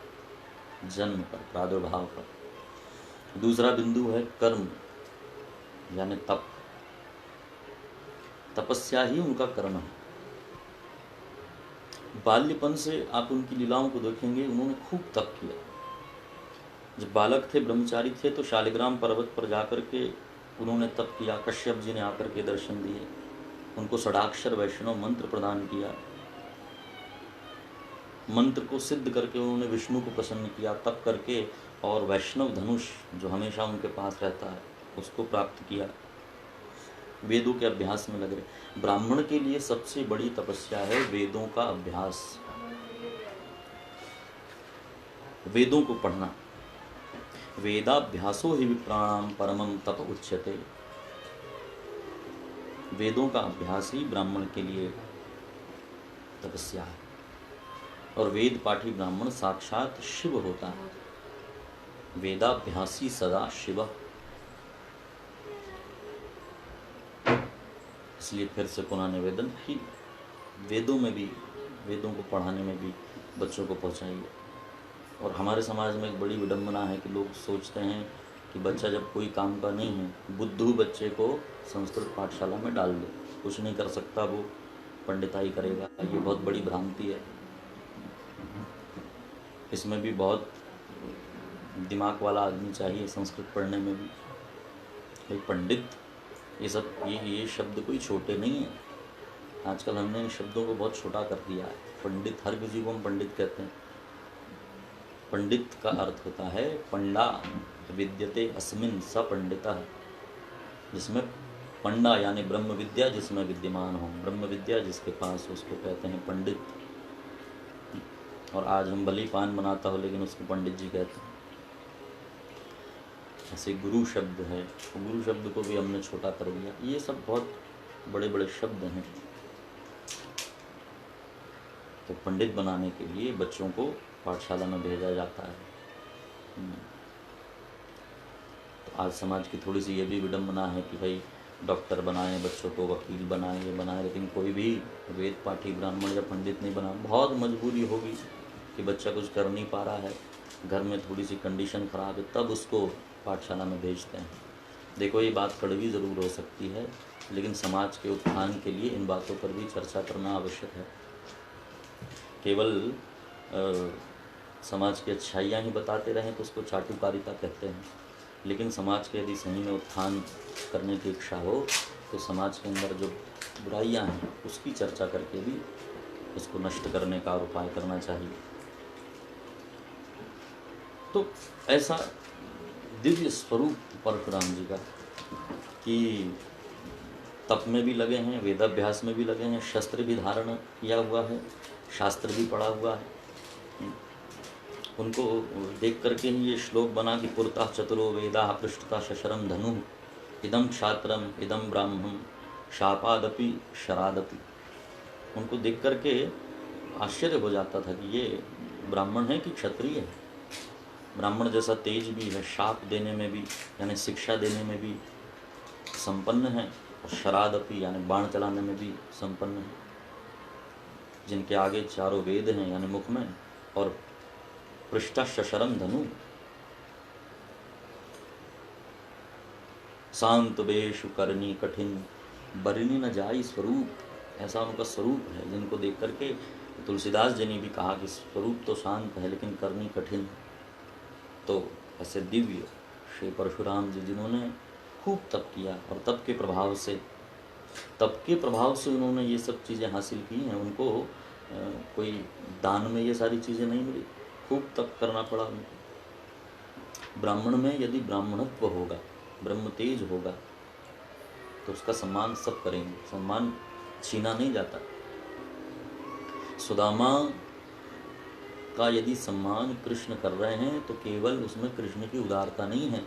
जन्म पर, प्रादुर्भाव पर। दूसरा बिंदु है कर्म, यानी तप। तपस्या ही उनका कर्म है। बाल्यपन से आप उनकी लीलाओं को देखेंगे, उन्होंने खूब तप किया। जब बालक थे, ब्रह्मचारी थे, तो शालिग्राम पर्वत पर जाकर के उन्होंने तप किया। कश्यप जी ने आकर के दर्शन दिए, उनको षडाक्षर वैष्णव मंत्र प्रदान किया। मंत्र को सिद्ध करके उन्होंने विष्णु को प्रसन्न किया तप करके, और वैष्णव धनुष जो हमेशा उनके पास रहता है उसको प्राप्त किया। वेदों के अभ्यास में लग रहे। ब्राह्मण के लिए सबसे बड़ी तपस्या है वेदों का अभ्यास, वेदों को पढ़ना। वेदाभ्यासो ही विप्राणाम परमम तप उच्यते। वेदों का अभ्यास ही ब्राह्मण के लिए तपस्या है। और वेद पाठी ब्राह्मण साक्षात शिव होता है। वेदाभ्यासी सदा शिव। इसलिए फिर से पुनः निवेदन कि वेदों में भी, वेदों को पढ़ाने में भी बच्चों को पहुंचाइए। और हमारे समाज में एक बड़ी विडंबना है कि लोग सोचते हैं कि बच्चा जब कोई काम का नहीं है, बुद्धू बच्चे को संस्कृत पाठशाला में डाल दो, कुछ नहीं कर सकता, वो पंडिताई करेगा। ये बहुत बड़ी भ्रांति है। इसमें भी बहुत दिमाग वाला आदमी चाहिए संस्कृत पढ़ने में भी। भाई पंडित, ये सब ये शब्द कोई छोटे नहीं है। आजकल हमने इन शब्दों को बहुत छोटा कर दिया है। पंडित, हर किसी को हम पंडित कहते हैं। पंडित का अर्थ होता है पंडा विद्यते अस्मिन् स पंडितः, जिसमें पंडा यानी ब्रह्म विद्या जिसमें विद्यमान हो, ब्रह्म विद्या जिसके पास, उसको कहते हैं पंडित। और आज हम भली पान बनाता हो लेकिन उसको पंडित जी कहते हैं। ऐसे गुरु शब्द है, तो गुरु शब्द को भी हमने छोटा कर दिया। ये सब बहुत बड़े बड़े शब्द हैं। तो पंडित बनाने के लिए बच्चों को पाठशाला में भेजा जाता है। तो आज समाज की थोड़ी सी ये भी विडम्बना है कि भाई डॉक्टर बनाएं बच्चों को, वकील बनाएं, ये बनाएं, लेकिन कोई भी वेद पाठी ब्राह्मण या पंडित नहीं बना। बहुत मजबूरी होगी कि बच्चा कुछ कर नहीं पा रहा है, घर में थोड़ी सी कंडीशन ख़राब है, तब उसको पाठशाला में भेजते हैं। देखो ये बात कड़वी ज़रूर हो सकती है, लेकिन समाज के उत्थान के लिए इन बातों पर भी चर्चा करना आवश्यक है। केवल समाज की अच्छाइयाँ ही बताते रहें तो उसको चाटुकारिता कहते हैं। लेकिन समाज के यदि सही में उत्थान करने की इच्छा हो तो समाज के अंदर जो बुराइयां हैं उसकी चर्चा करके भी उसको नष्ट करने का उपाय करना चाहिए। तो ऐसा दिव्य स्वरूप परशुराम जी का कि तप में भी लगे हैं, वेदाभ्यास में भी लगे हैं, शस्त्र भी धारण किया हुआ है, शास्त्र भी पढ़ा हुआ है। उनको देख करके ही ये श्लोक बना कि पुरतः चतुरो वेदा पृष्ठतः शशरम धनु इदम क्षात्रम इदम ब्राह्मण शापादपि शरादपि। उनको देख करके आश्चर्य हो जाता था कि ये ब्राह्मण है कि क्षत्रिय है। ब्राह्मण जैसा तेज भी है, शाप देने में भी यानी शिक्षा देने में भी संपन्न है, और शरादपि यानी बाण चलाने में भी संपन्न है। जिनके आगे चारों वेद हैं यानी मुख में, और पृष्ठा शशरम धनु, शांत वेशु करनी कठिन बरनी न जाई स्वरूप, ऐसा उनका स्वरूप है जिनको देख करके तुलसीदास जी ने भी कहा कि स्वरूप तो शांत है लेकिन करनी कठिन। तो ऐसे दिव्य श्री परशुराम जी जिन्होंने खूब तप किया, और तप के प्रभाव से उन्होंने ये सब चीज़ें हासिल की हैं। उनको कोई दान में ये सारी चीज़ें नहीं मिली, खूब तप करना पड़ा उनको। ब्राह्मण में यदि ब्राह्मणत्व होगा, ब्रह्म तेज होगा, तो उसका सम्मान सब करेंगे, सम्मान छीना नहीं जाता। सुदामा का यदि सम्मान कृष्ण कर रहे हैं तो केवल उसमें कृष्ण की उदारता नहीं है,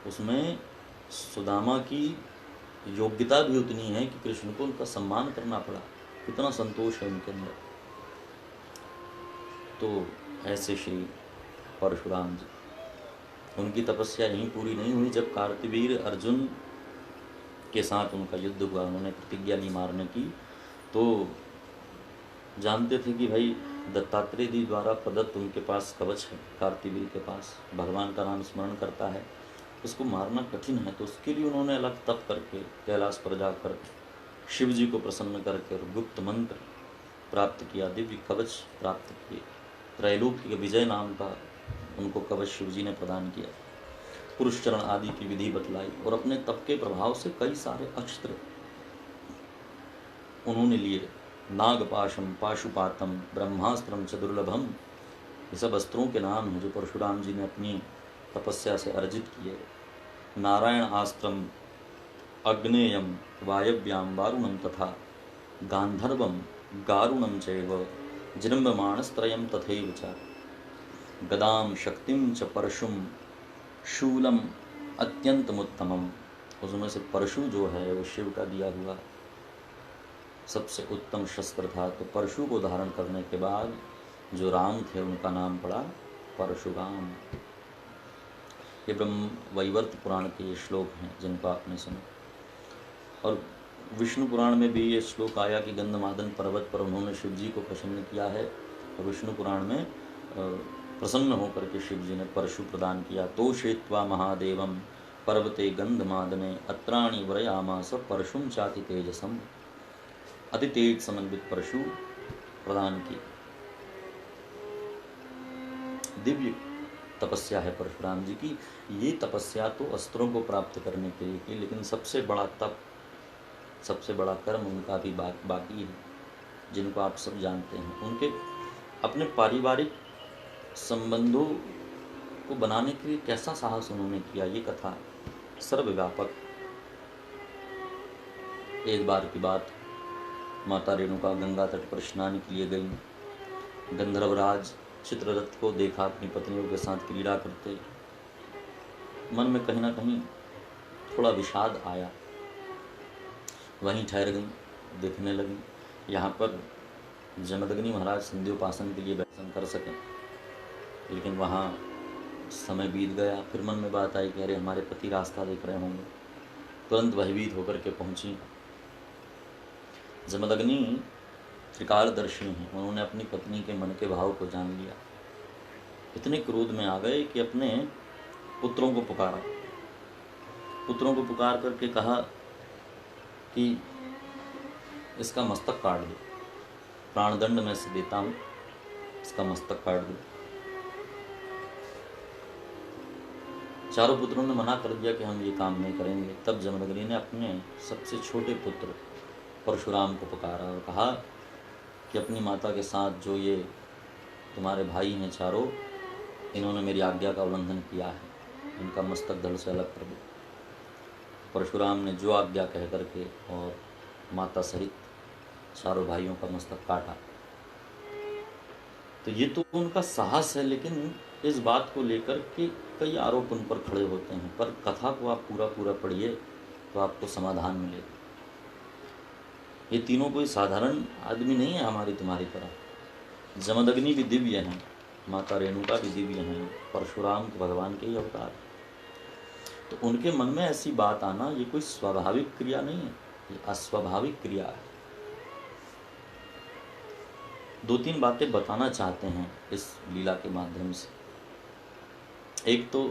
उसमें सुदामा की योग्यता भी उतनी है कि कृष्ण को उनका सम्मान करना पड़ा। कितना संतोष है उनके अंदर। तो ऐसे श्री परशुराम जी, उनकी तपस्या यहीं पूरी नहीं हुई। जब कार्तवीर अर्जुन के साथ उनका युद्ध हुआ, उन्होंने प्रतिज्ञा ली मारने की, तो जानते थे कि भाई दत्तात्रेय जी द्वारा प्रदत्त उनके पास कवच है, कार्तवीर के पास भगवान का नाम स्मरण करता है, उसको मारना कठिन है। तो उसके लिए उन्होंने अलग तप करके कैलाश पर जाकर शिव जी को प्रसन्न करके और गुप्त मंत्र प्राप्त किया, दिव्य कवच प्राप्त किए। त्रैलोक्य विजय नाम का उनको कवच शिव जी ने प्रदान किया, पुरुषचरण आदि की विधि बतलाई, और अपने तप के प्रभाव से कई सारे अस्त्र उन्होंने लिए। नागपाशम पाशुपातम ब्रह्मास्त्रम च दुर्लभम, ये सब अस्त्रों के नाम हैं जो परशुराम जी ने अपनी तपस्या से अर्जित किए। नारायण आस्त्रम अग्नेयम वायव्याम वारुणम तथा गांधर्वम गारुणम चैव जृंभमाणस्त्रयम तथैव च गदाम शक्तिम च परशुम शूलम अत्यंतमुत्तमम। उसमें से परशु जो है वो शिव का दिया हुआ सबसे उत्तम शस्त्र था। तो परशु को धारण करने के बाद जो राम थे उनका नाम पड़ा परशुराम। ये ब्रह्म वैवर्त पुराण के ये श्लोक हैं जिनको आपने सुना। और विष्णु पुराण में भी ये श्लोक आया कि गंधमादन पर्वत पर उन्होंने शिव जी को प्रसन्न किया है, और विष्णु पुराण में प्रसन्न होकर के शिव जी ने परशु प्रदान किया। तो शेत्वा महादेवम पर्वते गंधमादने अत्राणि व्रयामास परशुम चाति तेजसम, अति तेज समन्वित परशु प्रदान की। दिव्य तपस्या है परशुराम जी की। ये तपस्या तो अस्त्रों को प्राप्त करने के लिए की, लेकिन सबसे बड़ा तप, सबसे बड़ा कर्म उनका भी बाकी है, जिनको आप सब जानते हैं। उनके अपने पारिवारिक संबंधों को बनाने के लिए कैसा साहस उन्होंने किया, ये कथा सर्वव्यापक। एक बार की बात, माता रेणुका गंगा तट पर स्नान के लिए गई। गंधर्वराज चित्ररथ को देखा अपनी पत्नियों के साथ क्रीड़ा करते। मन में कहीं ना कहीं थोड़ा विषाद आया। वहीं ठहर गई, देखने लगी यहाँ पर जमदग्नि महाराज संध्योपासन के लिए दर्शन कर सकें, लेकिन वहाँ समय बीत गया। फिर मन में बात आई कि अरे हमारे पति रास्ता देख रहे होंगे। तुरंत भयभीत होकर के पहुंची। जमदग्नि त्रिकालदर्शी हैं, उन्होंने अपनी पत्नी के मन के भाव को जान लिया। इतने क्रोध में आ गए कि अपने पुत्रों को पुकारा। पुत्रों को पुकार करके कहा कि इसका मस्तक काट दो, प्राणदंड में से देता हूँ, इसका मस्तक काट दो। चारों पुत्रों ने मना कर दिया कि हम ये काम नहीं करेंगे। तब जमदग्नि ने अपने सबसे छोटे पुत्र परशुराम को पुकारा और कहा कि अपनी माता के साथ जो ये तुम्हारे भाई हैं चारों, इन्होंने मेरी आज्ञा का उल्लंघन किया है, इनका मस्तक धड़ से अलग कर दो। परशुराम ने जो आज्ञा कह करके और माता सहित चारों भाइयों का मस्तक काटा। तो ये तो उनका साहस है, लेकिन इस बात को लेकर के कई आरोप उन पर खड़े होते हैं। पर कथा को आप पूरा पढ़िए तो आपको समाधान मिलेगा। ये तीनों कोई साधारण आदमी नहीं है हमारी तुम्हारी तरह। जमदग्नि भी दिव्य हैं, माता रेणुका भी दिव्य हैं, परशुराम तो भगवान के ही अवतार। तो उनके मन में ऐसी बात आना ये कोई स्वाभाविक क्रिया नहीं है, ये अस्वाभाविक क्रिया है। दो तीन बातें बताना चाहते हैं इस लीला के माध्यम से। एक तो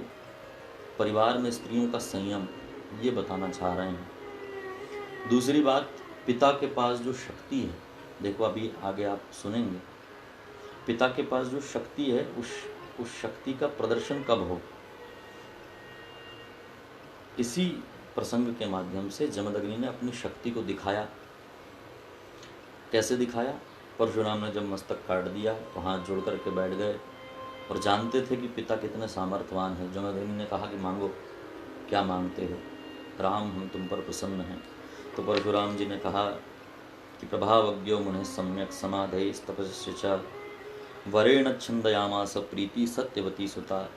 परिवार में स्त्रियों का संयम, ये बताना चाह रहे हैं। दूसरी बात, पिता के पास जो शक्ति है, देखो अभी आगे आप सुनेंगे, पिता के पास जो शक्ति है उस शक्ति का प्रदर्शन कब हो। इसी प्रसंग के माध्यम से जमदग्नि ने अपनी शक्ति को दिखाया। कैसे दिखाया? परशुराम ने जब मस्तक काट दिया तो हाथ जोड़ करके बैठ गए और जानते थे कि पिता कितने सामर्थ्यवान हैं। जमदग्नि ने कहा कि मांगो, क्या मांगते हो? राम, हम तुम पर प्रसन्न हैं। तो परशुराम जी ने कहा कि प्रभावज्ञो मुने सम्यक समाधि तपस्या च वरेण छंदयामास प्रीति सत्यवती सुता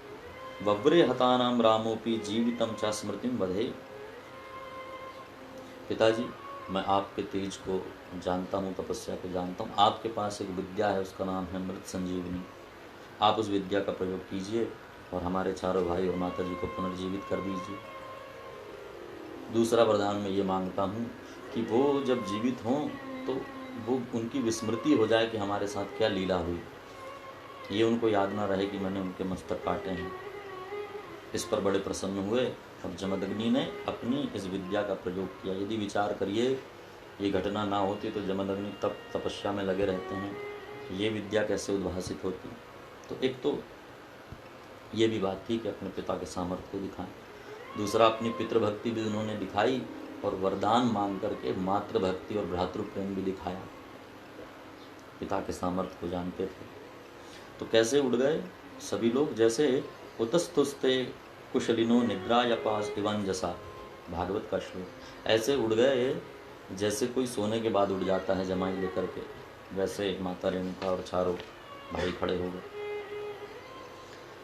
वव्रे हतानाम रामोपि जीवितम च स्मृतिम वधे। पिताजी, मैं आपके तेज को जानता हूँ, तपस्या को जानता हूँ। आपके पास एक विद्या है, उसका नाम है मृत संजीवनी। आप उस विद्या का प्रयोग कीजिए और हमारे चारों भाई और माता जी को पुनर्जीवित कर दीजिए। दूसरा वरदान मैं ये मांगता हूँ कि वो जब जीवित हों तो वो उनकी विस्मृति हो जाए कि हमारे साथ क्या लीला हुई, ये उनको याद ना रहे कि मैंने उनके मस्तक काटे हैं। इस पर बड़े प्रसन्न हुए और जमदग्नि ने अपनी इस विद्या का प्रयोग किया। यदि विचार करिए ये घटना ना होती तो जमदग्नि तब तपस्या में लगे रहते हैं, ये विद्या कैसे उद्भासित होती। तो एक तो ये भी बात थी कि अपने पिता के सामर्थ्य को दिखाएं। दूसरा, अपनी पितृभक्ति भी उन्होंने दिखाई और वरदान मांग करके मातृभक्ति और भ्रातृ प्रेम भी दिखाया। पिता के सामर्थ्य को जानते थे। तो कैसे उड़ गए सभी लोग? जैसे उतस्तुस्ते कुशलिनो निद्रायपास दिवंजसा, भागवत का श्लोक। ऐसे उड़ गए जैसे कोई सोने के बाद उड़ जाता है जमाई लेकर के, वैसे माता रेणुका और चारों भाई खड़े हो गए।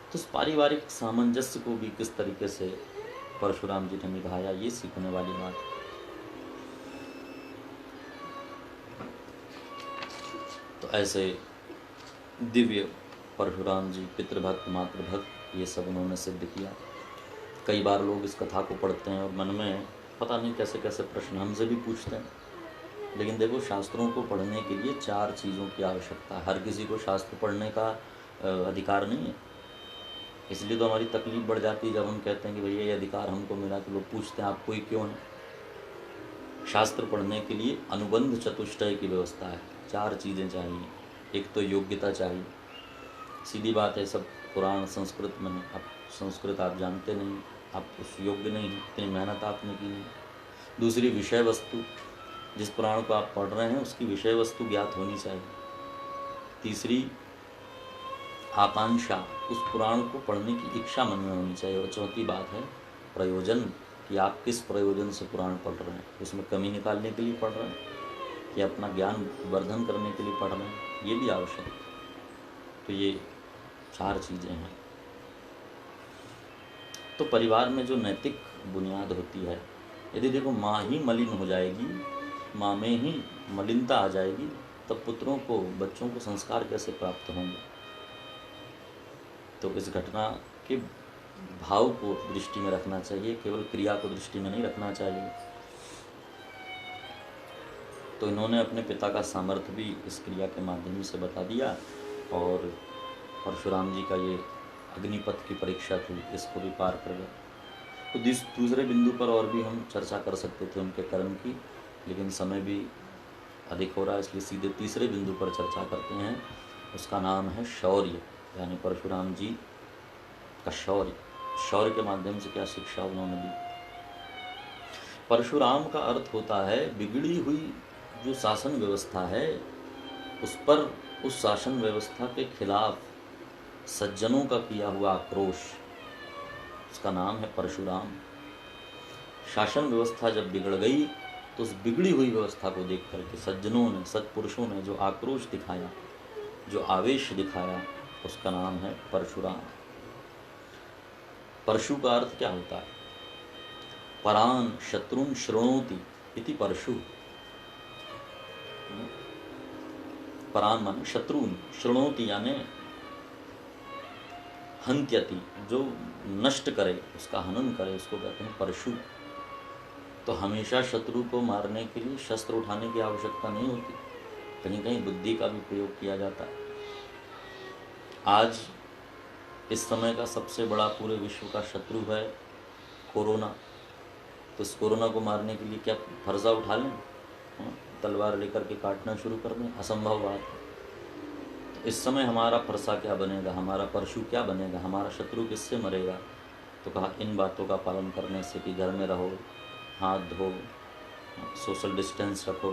तो उस पारिवारिक सामंजस्य को भी किस तरीके से परशुराम जी ने निभाया, ये सीखने वाली बात है। तो ऐसे दिव्य परशुराम जी, पितृभक्त मातृभक्त, ये सब उन्होंने सिद्ध किया। कई बार लोग इस कथा को पढ़ते हैं और मन में पता नहीं कैसे कैसे प्रश्न हमसे भी पूछते हैं। लेकिन देखो, शास्त्रों को पढ़ने के लिए 4 चीज़ों की आवश्यकता है। हर किसी को शास्त्र पढ़ने का अधिकार नहीं है। इसलिए तो हमारी तकलीफ बढ़ जाती है जब हम कहते हैं कि भैया ये अधिकार हमको मिला, तो लोग पूछते हैं आपको ही क्यों है। शास्त्र पढ़ने के लिए अनुबंध चतुष्टय की व्यवस्था है। 4 चीज़ें चाहिए। एक तो योग्यता चाहिए, सीधी बात है, सब पुराण संस्कृत में है। अब संस्कृत आप जानते नहीं, आप उस योग्य नहीं, इतनी मेहनत आपने की नहीं। दूसरी, विषय वस्तु, जिस पुराण को आप पढ़ रहे हैं उसकी विषय वस्तु ज्ञात होनी चाहिए। तीसरी, आकांक्षा, उस पुराण को पढ़ने की इच्छा मन में होनी चाहिए। और चौथी बात है प्रयोजन, कि आप किस प्रयोजन से पुराण पढ़ रहे हैं। उसमें कमी निकालने के लिए पढ़ रहे हैं कि अपना ज्ञान वर्धन करने के लिए पढ़ रहे हैं, ये भी आवश्यक है। तो ये 4 चीज़ें हैं। तो परिवार में जो नैतिक बुनियाद होती है, यदि देखो माँ ही मलिन हो जाएगी, माँ में ही मलिनता आ जाएगी, तब पुत्रों को, बच्चों को संस्कार कैसे प्राप्त होंगे। तो इस घटना के भाव को दृष्टि में रखना चाहिए, केवल क्रिया को दृष्टि में नहीं रखना चाहिए। तो इन्होंने अपने पिता का सामर्थ्य भी इस क्रिया के माध्यम से बता दिया, और परशुराम जी का ये अग्निपथ की परीक्षा थी, इसको भी पार कर गए। तो दूसरे बिंदु पर और भी हम चर्चा कर सकते थे उनके कर्म की, लेकिन समय भी अधिक हो रहा है, इसलिए सीधे तीसरे बिंदु पर चर्चा करते हैं। उसका नाम है शौर्य, यानी परशुराम जी का शौर्य। शौर्य के माध्यम से क्या शिक्षा उन्होंने दी। परशुराम का अर्थ होता है बिगड़ी हुई जो शासन व्यवस्था है, उस पर, उस शासन व्यवस्था के खिलाफ सज्जनों का किया हुआ आक्रोश, उसका नाम है परशुराम। शासन व्यवस्था जब बिगड़ गई तो उस बिगड़ी हुई व्यवस्था को देख करके सज्जनों ने, सत्पुरुषों ने जो आक्रोश दिखाया, जो आवेश दिखाया, उसका नाम है परशुराम। परशु का अर्थ क्या होता है? परान शत्रुन शृणोति इति परशु। परान माने शत्रुन, शृणोति यानी हन्त्यति, जो नष्ट करे, उसका हनन करे, उसको कहते हैं परशु। तो हमेशा शत्रु को मारने के लिए शस्त्र उठाने की आवश्यकता नहीं होती, कहीं कहीं बुद्धि का भी प्रयोग किया जाता है। आज इस समय का सबसे बड़ा पूरे विश्व का शत्रु है कोरोना। तो इस कोरोना को मारने के लिए क्या फर्जा उठा लें, तलवार लेकर के काटना शुरू कर दें? असंभव बात है। तो इस समय हमारा फरसा क्या बनेगा, हमारा परशु क्या बनेगा, हमारा शत्रु किससे मरेगा? तो कहा इन बातों का पालन करने से कि घर में रहो, हाथ धो, सोशल डिस्टेंस रखो।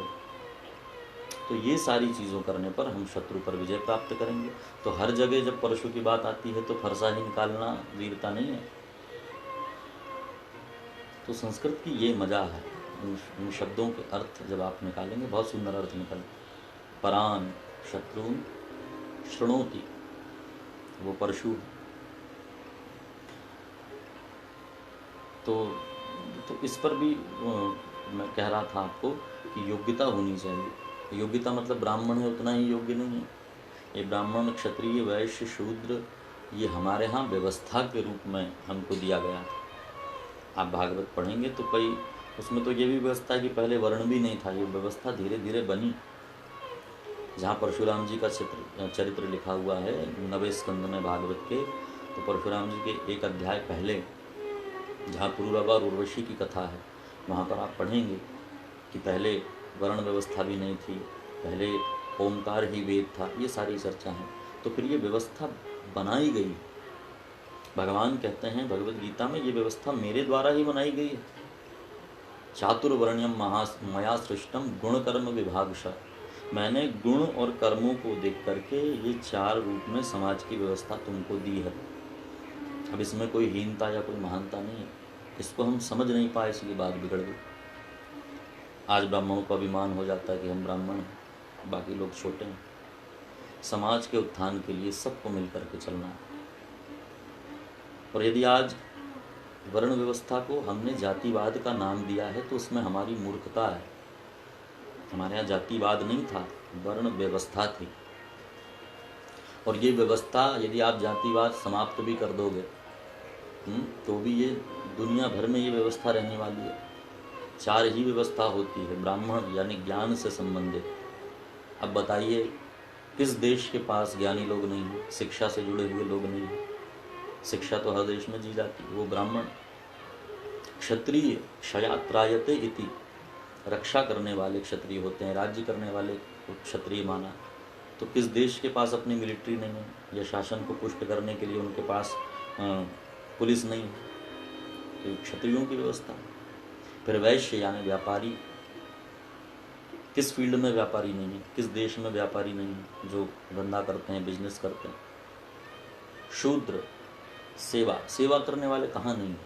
तो ये सारी चीज़ों करने पर हम शत्रु पर विजय प्राप्त करेंगे। तो हर जगह जब परशु की बात आती है तो फरसा ही निकालना वीरता नहीं है। तो संस्कृत की ये मजा है, उन शब्दों के अर्थ जब आप निकालेंगे बहुत सुंदर अर्थ निकल। परान शत्रुन शृणोति, वो परशु। तो इस पर भी मैं कह रहा था आपको कि योग्यता होनी चाहिए। योग्यता मतलब ब्राह्मण है उतना ही योग्य नहीं है। ये ब्राह्मण, क्षत्रिय, वैश्य, शूद्र, ये हमारे यहाँ व्यवस्था के रूप में हमको दिया गया था। आप भागवत पढ़ेंगे तो कई, उसमें तो ये भी व्यवस्था है कि पहले वर्ण भी नहीं था, ये व्यवस्था धीरे धीरे बनी। जहाँ परशुराम जी का चरित्र लिखा हुआ है 9वें स्कंद में भागवत के, तो परशुराम जी के एक अध्याय पहले जहाँ पुरूरवा और उर्वशी की कथा है, वहाँ पर आप पढ़ेंगे कि पहले वर्ण व्यवस्था भी नहीं थी, पहले ओमकार ही वेद था। ये सारी चर्चा है। तो फिर ये व्यवस्था बनाई गई। भगवान कहते हैं भगवत गीता में, ये व्यवस्था मेरे द्वारा ही बनाई गई है। चातुर्वर्ण्यम मया सृष्टम गुण कर्म विभागशः। मैंने गुण और कर्मों को देख करके ये 4 रूप में समाज की व्यवस्था तुमको दी है। अब इसमें कोई हीनता या कोई महानता नहीं है। इसको हम समझ नहीं पाए, इसलिए बात बिगड़ गई। आज ब्राह्मणों को अभिमान हो जाता है कि हम ब्राह्मण हैं, बाकी लोग छोटे हैं। समाज के उत्थान के लिए सबको मिलकर के चलना है। और यदि आज वर्ण व्यवस्था को हमने जातिवाद का नाम दिया है तो उसमें हमारी मूर्खता है। हमारे यहाँ जातिवाद नहीं था, वर्ण व्यवस्था थी। और ये व्यवस्था यदि आप जातिवाद समाप्त भी कर दोगे तो भी ये दुनिया भर में ये व्यवस्था रहने वाली है। 4 ही व्यवस्था होती है, ब्राह्मण यानी ज्ञान से संबंधित। अब बताइए किस देश के पास ज्ञानी लोग नहीं हैं, शिक्षा से जुड़े हुए लोग नहीं हैं? शिक्षा तो हर देश में जी जाती है। वो ब्राह्मण। क्षत्रिय क्षयात्रायते इति, रक्षा करने वाले क्षत्रिय होते हैं, राज्य करने वाले को क्षत्रिय माना। तो किस देश के पास अपनी मिलिट्री नहीं है, या शासन को पुष्ट करने के लिए उनके पास पुलिस नहीं है? तो क्षत्रियों की व्यवस्था। फिर वैश्य यानी व्यापारी, किस फील्ड में व्यापारी नहीं है, किस देश में व्यापारी नहीं है जो धंधा करते हैं, बिजनेस करते हैं? शूद्र सेवा, सेवा करने वाले कहाँ नहीं है?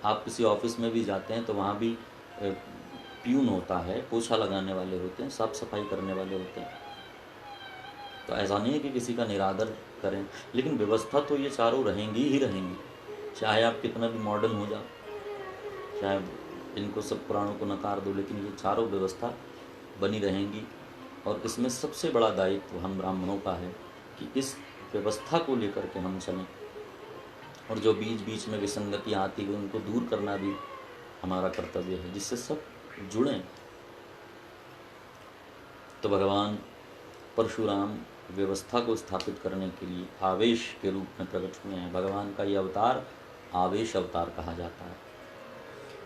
आप किसी ऑफिस में भी जाते हैं तो वहाँ भी प्यून होता है, पोछा लगाने वाले होते हैं, साफ सफाई करने वाले होते हैं। तो ऐसा नहीं है कि किसी का निरादर करें, लेकिन व्यवस्था तो ये चारों रहेंगी ही रहेंगी। चाहे आप कितना भी मॉडर्न हो जाओ, चाहे इनको सब पुराणों को नकार दो, लेकिन ये चारों व्यवस्था बनी रहेंगी। और इसमें सबसे बड़ा दायित्व हम ब्राह्मणों का है कि इस व्यवस्था को लेकर के हम चलें, और जो बीच बीच में विसंगतियाँ आती है उनको दूर करना भी हमारा कर्तव्य है, जिससे सब जुड़ें। तो भगवान परशुराम व्यवस्था को स्थापित करने के लिए आवेश के रूप में प्रकट हुए हैं। भगवान का ये अवतार आवेश अवतार कहा जाता है।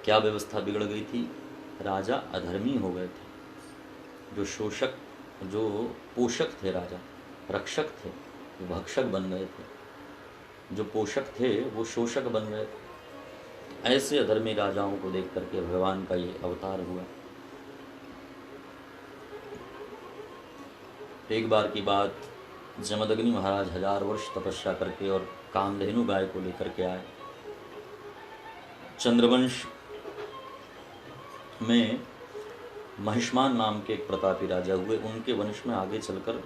क्या व्यवस्था बिगड़ गई थी? राजा अधर्मी हो गए थे, जो पोषक थे, राजा रक्षक थे, वो भक्षक बन गए थे, जो पोषक थे वो शोषक बन गए थे। ऐसे अधर्मी राजाओं को देख करके भगवान का ये अवतार हुआ। एक बार की बात, जमदग्नि महाराज 1000 वर्ष तपस्या करके और कामधेनु गाय को लेकर के आए। चंद्रवंश में महिष्मान नाम के एक प्रतापी राजा हुए। उनके वंश में आगे चलकर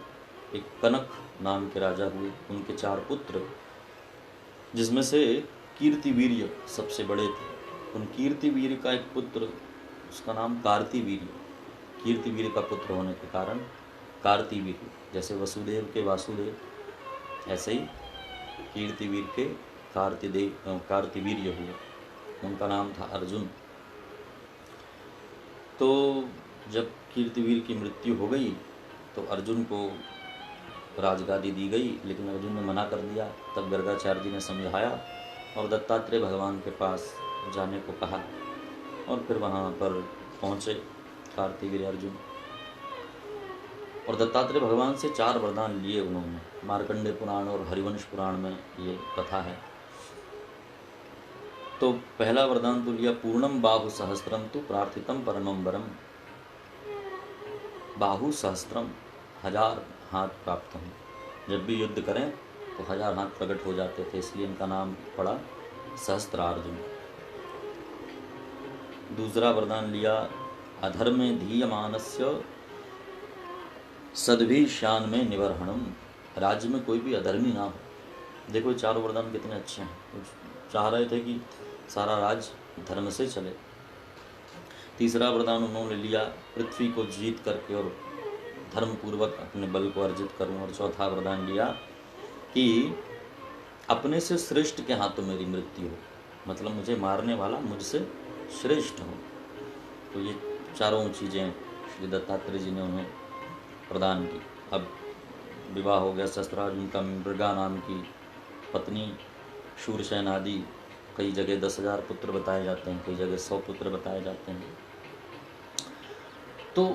एक कनक नाम के राजा हुए। उनके 4 पुत्र, जिसमें से कीर्तिवीर्य सबसे बड़े थे। उन कीर्तिवीर्य का एक पुत्र, उसका नाम कार्तिवीर्य। कीर्तिवीर्य का पुत्र होने के कारण कार्तिवीर्य, जैसे वसुदेव के वासुदेव, ऐसे ही कीर्तिवीर के कार्तिवीर्य हुए। उनका नाम था अर्जुन। तो जब कीर्तिवीर की मृत्यु हो गई तो अर्जुन को राजगादी दी गई, लेकिन अर्जुन ने मना कर दिया। तब गर्गाचार्य जी ने समझाया और दत्तात्रेय भगवान के पास जाने को कहा, और फिर वहाँ पर पहुँचे कार्तिवीर्य अर्जुन। और दत्तात्रेय भगवान से 4 वरदान लिए उन्होंने। मार्कंडेय पुराण और हरिवंश पुराण में ये कथा है। तो पहला वरदान तो लिया, पूर्णम बाहु सहस्त्रम तु प्रार्थितम परमम वरम। बाहु सहस्त्रम, 1000 हाथ प्राप्त हों। जब भी युद्ध करें तो 1000 हाथ प्रकट हो जाते थे, इसलिए इनका नाम पड़ा सहस्त्रार्जुन। दूसरा वरदान लिया, अधर्मे धीयमानस्य सद्भि शान में निवर्हणम। राज्य में कोई भी अधर्मी ना हो। देखो 4 वरदान कितने अच्छे हैं। चाह रहे थे कि सारा राज्य धर्म से चले। तीसरा वरदान उन्होंने लिया, पृथ्वी को जीत करके और धर्म पूर्वक अपने बल को अर्जित करूं। और चौथा वरदान लिया कि अपने से श्रेष्ठ के हाथों मेरी मृत्यु हो, मतलब मुझे मारने वाला मुझसे श्रेष्ठ हो। तो ये चारों चीज़ें श्री दत्तात्रेय जी ने उन्हें प्रदान की। अब विवाह हो गया सहस्त्रार्जुन का। मृगा नाम की पत्नी, शूरसेन आदि, कई जगह 10,000 पुत्र बताए जाते हैं, कई जगह 100 पुत्र बताए जाते हैं। तो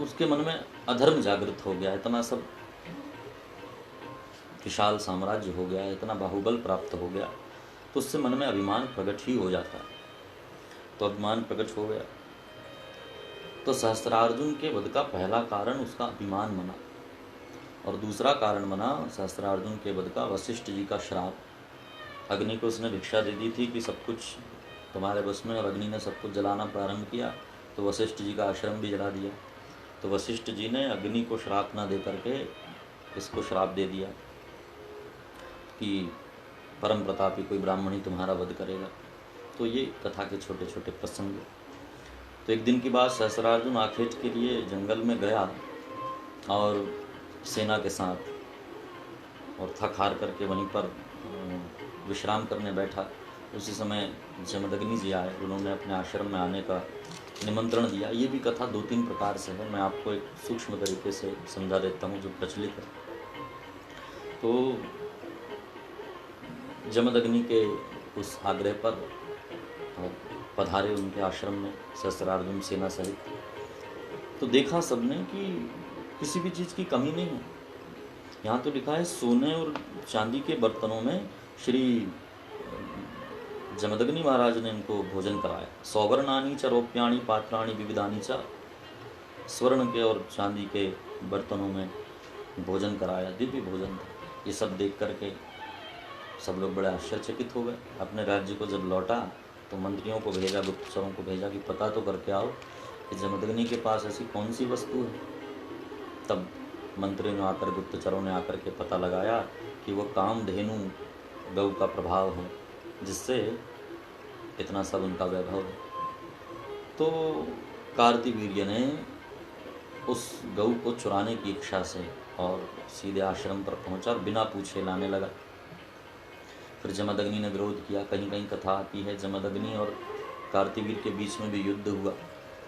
उसके मन में अधर्म जागृत हो गया, इतना सब विशाल साम्राज्य हो गया, इतना बाहुबल प्राप्त हो गया, तो उससे मन में अभिमान प्रकट ही हो जाता है। तो अभिमान प्रकट हो गया। तो सहस्त्रार्जुन के वध का पहला कारण उसका अभिमान बना, और दूसरा कारण बना सहस्त्रार्जुन के वध का वशिष्ठ जी का श्राप। अग्नि को उसने भिक्षा दे दी थी कि सब कुछ तुम्हारे बस में, और अग्नि ने सब कुछ जलाना प्रारंभ किया, तो वशिष्ठ जी का आश्रम भी जला दिया। तो वशिष्ठ जी ने अग्नि को श्राप ना दे करके इसको श्राप दे दिया कि परम प्रतापी कोई ब्राह्मण ही तुम्हारा वध करेगा। तो ये कथा के छोटे छोटे प्रसंग। तो एक दिन की बात, सहस्त्रार्जुन आखेट के लिए जंगल में गया और सेना के साथ, और थक हार करके वहीं पर विश्राम करने बैठा। उसी समय जमदग्नि जी आए। उन्होंने अपने आश्रम में आने का निमंत्रण दिया। ये भी कथा 2-3 प्रकार से है, मैं आपको एक सूक्ष्म तरीके से समझा देता हूँ जो प्रचलित है। तो जमदग्नि के उस आग्रह पर पधारे उनके आश्रम में सहस्त्रार्जुन सेना सहित। तो देखा सबने कि किसी भी चीज़ की कमी नहीं है। यहाँ तो लिखा है सोने और चांदी के बर्तनों में श्री जमदग्नि महाराज ने इनको भोजन कराया। सौवर्णानी च रौप्याणी पात्राणी विविधानी च, स्वर्ण के और चांदी के बर्तनों में भोजन कराया, दिव्य भोजन था। ये सब देख करके सब लोग बड़े आश्चर्यचकित हो गए। अपने राज्य को जब लौटा तो मंत्रियों को भेजा, गुप्तचरों को भेजा कि पता तो करके आओ कि जमदग्नि के पास ऐसी कौन सी वस्तु है। तब मंत्री ने आकर, गुप्तचरों ने आकर के पता लगाया कि वो कामधेनु गौ का प्रभाव है। जिससे इतना सब उनका वैभव है। तो कार्तिवीर्य ने उस गऊ को चुराने की इच्छा से और सीधे आश्रम पर पहुंचा और बिना पूछे लाने लगा। फिर जमदग्नि ने विरोध किया। कहीं कहीं कथा आती है जमदग्नि और कार्तिवीर के बीच में भी युद्ध हुआ,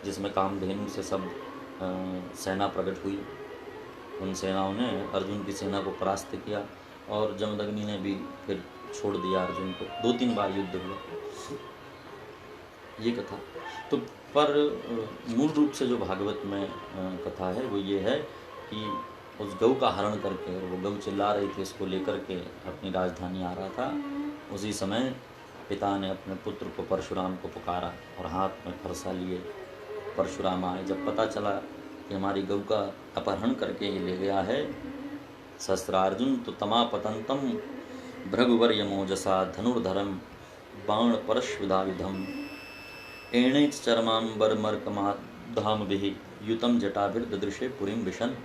जिसमें कामधेनु से सब सेना प्रकट हुई। उन सेनाओं ने अर्जुन की सेना को परास्त किया और जमदग्नि ने भी फिर छोड़ दिया अर्जुन को। 2-3 बार युद्ध हुआ, ये कथा। तो पर मूल रूप से जो भागवत में कथा है वो ये है कि उस गऊ का हरण करके, और वो गऊ चिल्ला रही थी, उसको लेकर के अपनी राजधानी आ रहा था। उसी समय पिता ने अपने पुत्र को परशुराम को पुकारा और हाथ में फरसा लिए परशुराम आए। जब पता चला कि हमारी गऊ का अपहरण करके ये ले गया है सहस्त्रार्जुन, तो तमा पतंतम भृगुवर्यमोजसा धनुर्धरम बाण परश्विधायुधम एणेच चरमांबरमर्कमाधामभिः युतम जटाभिर्ददृशे पुरीं विशन।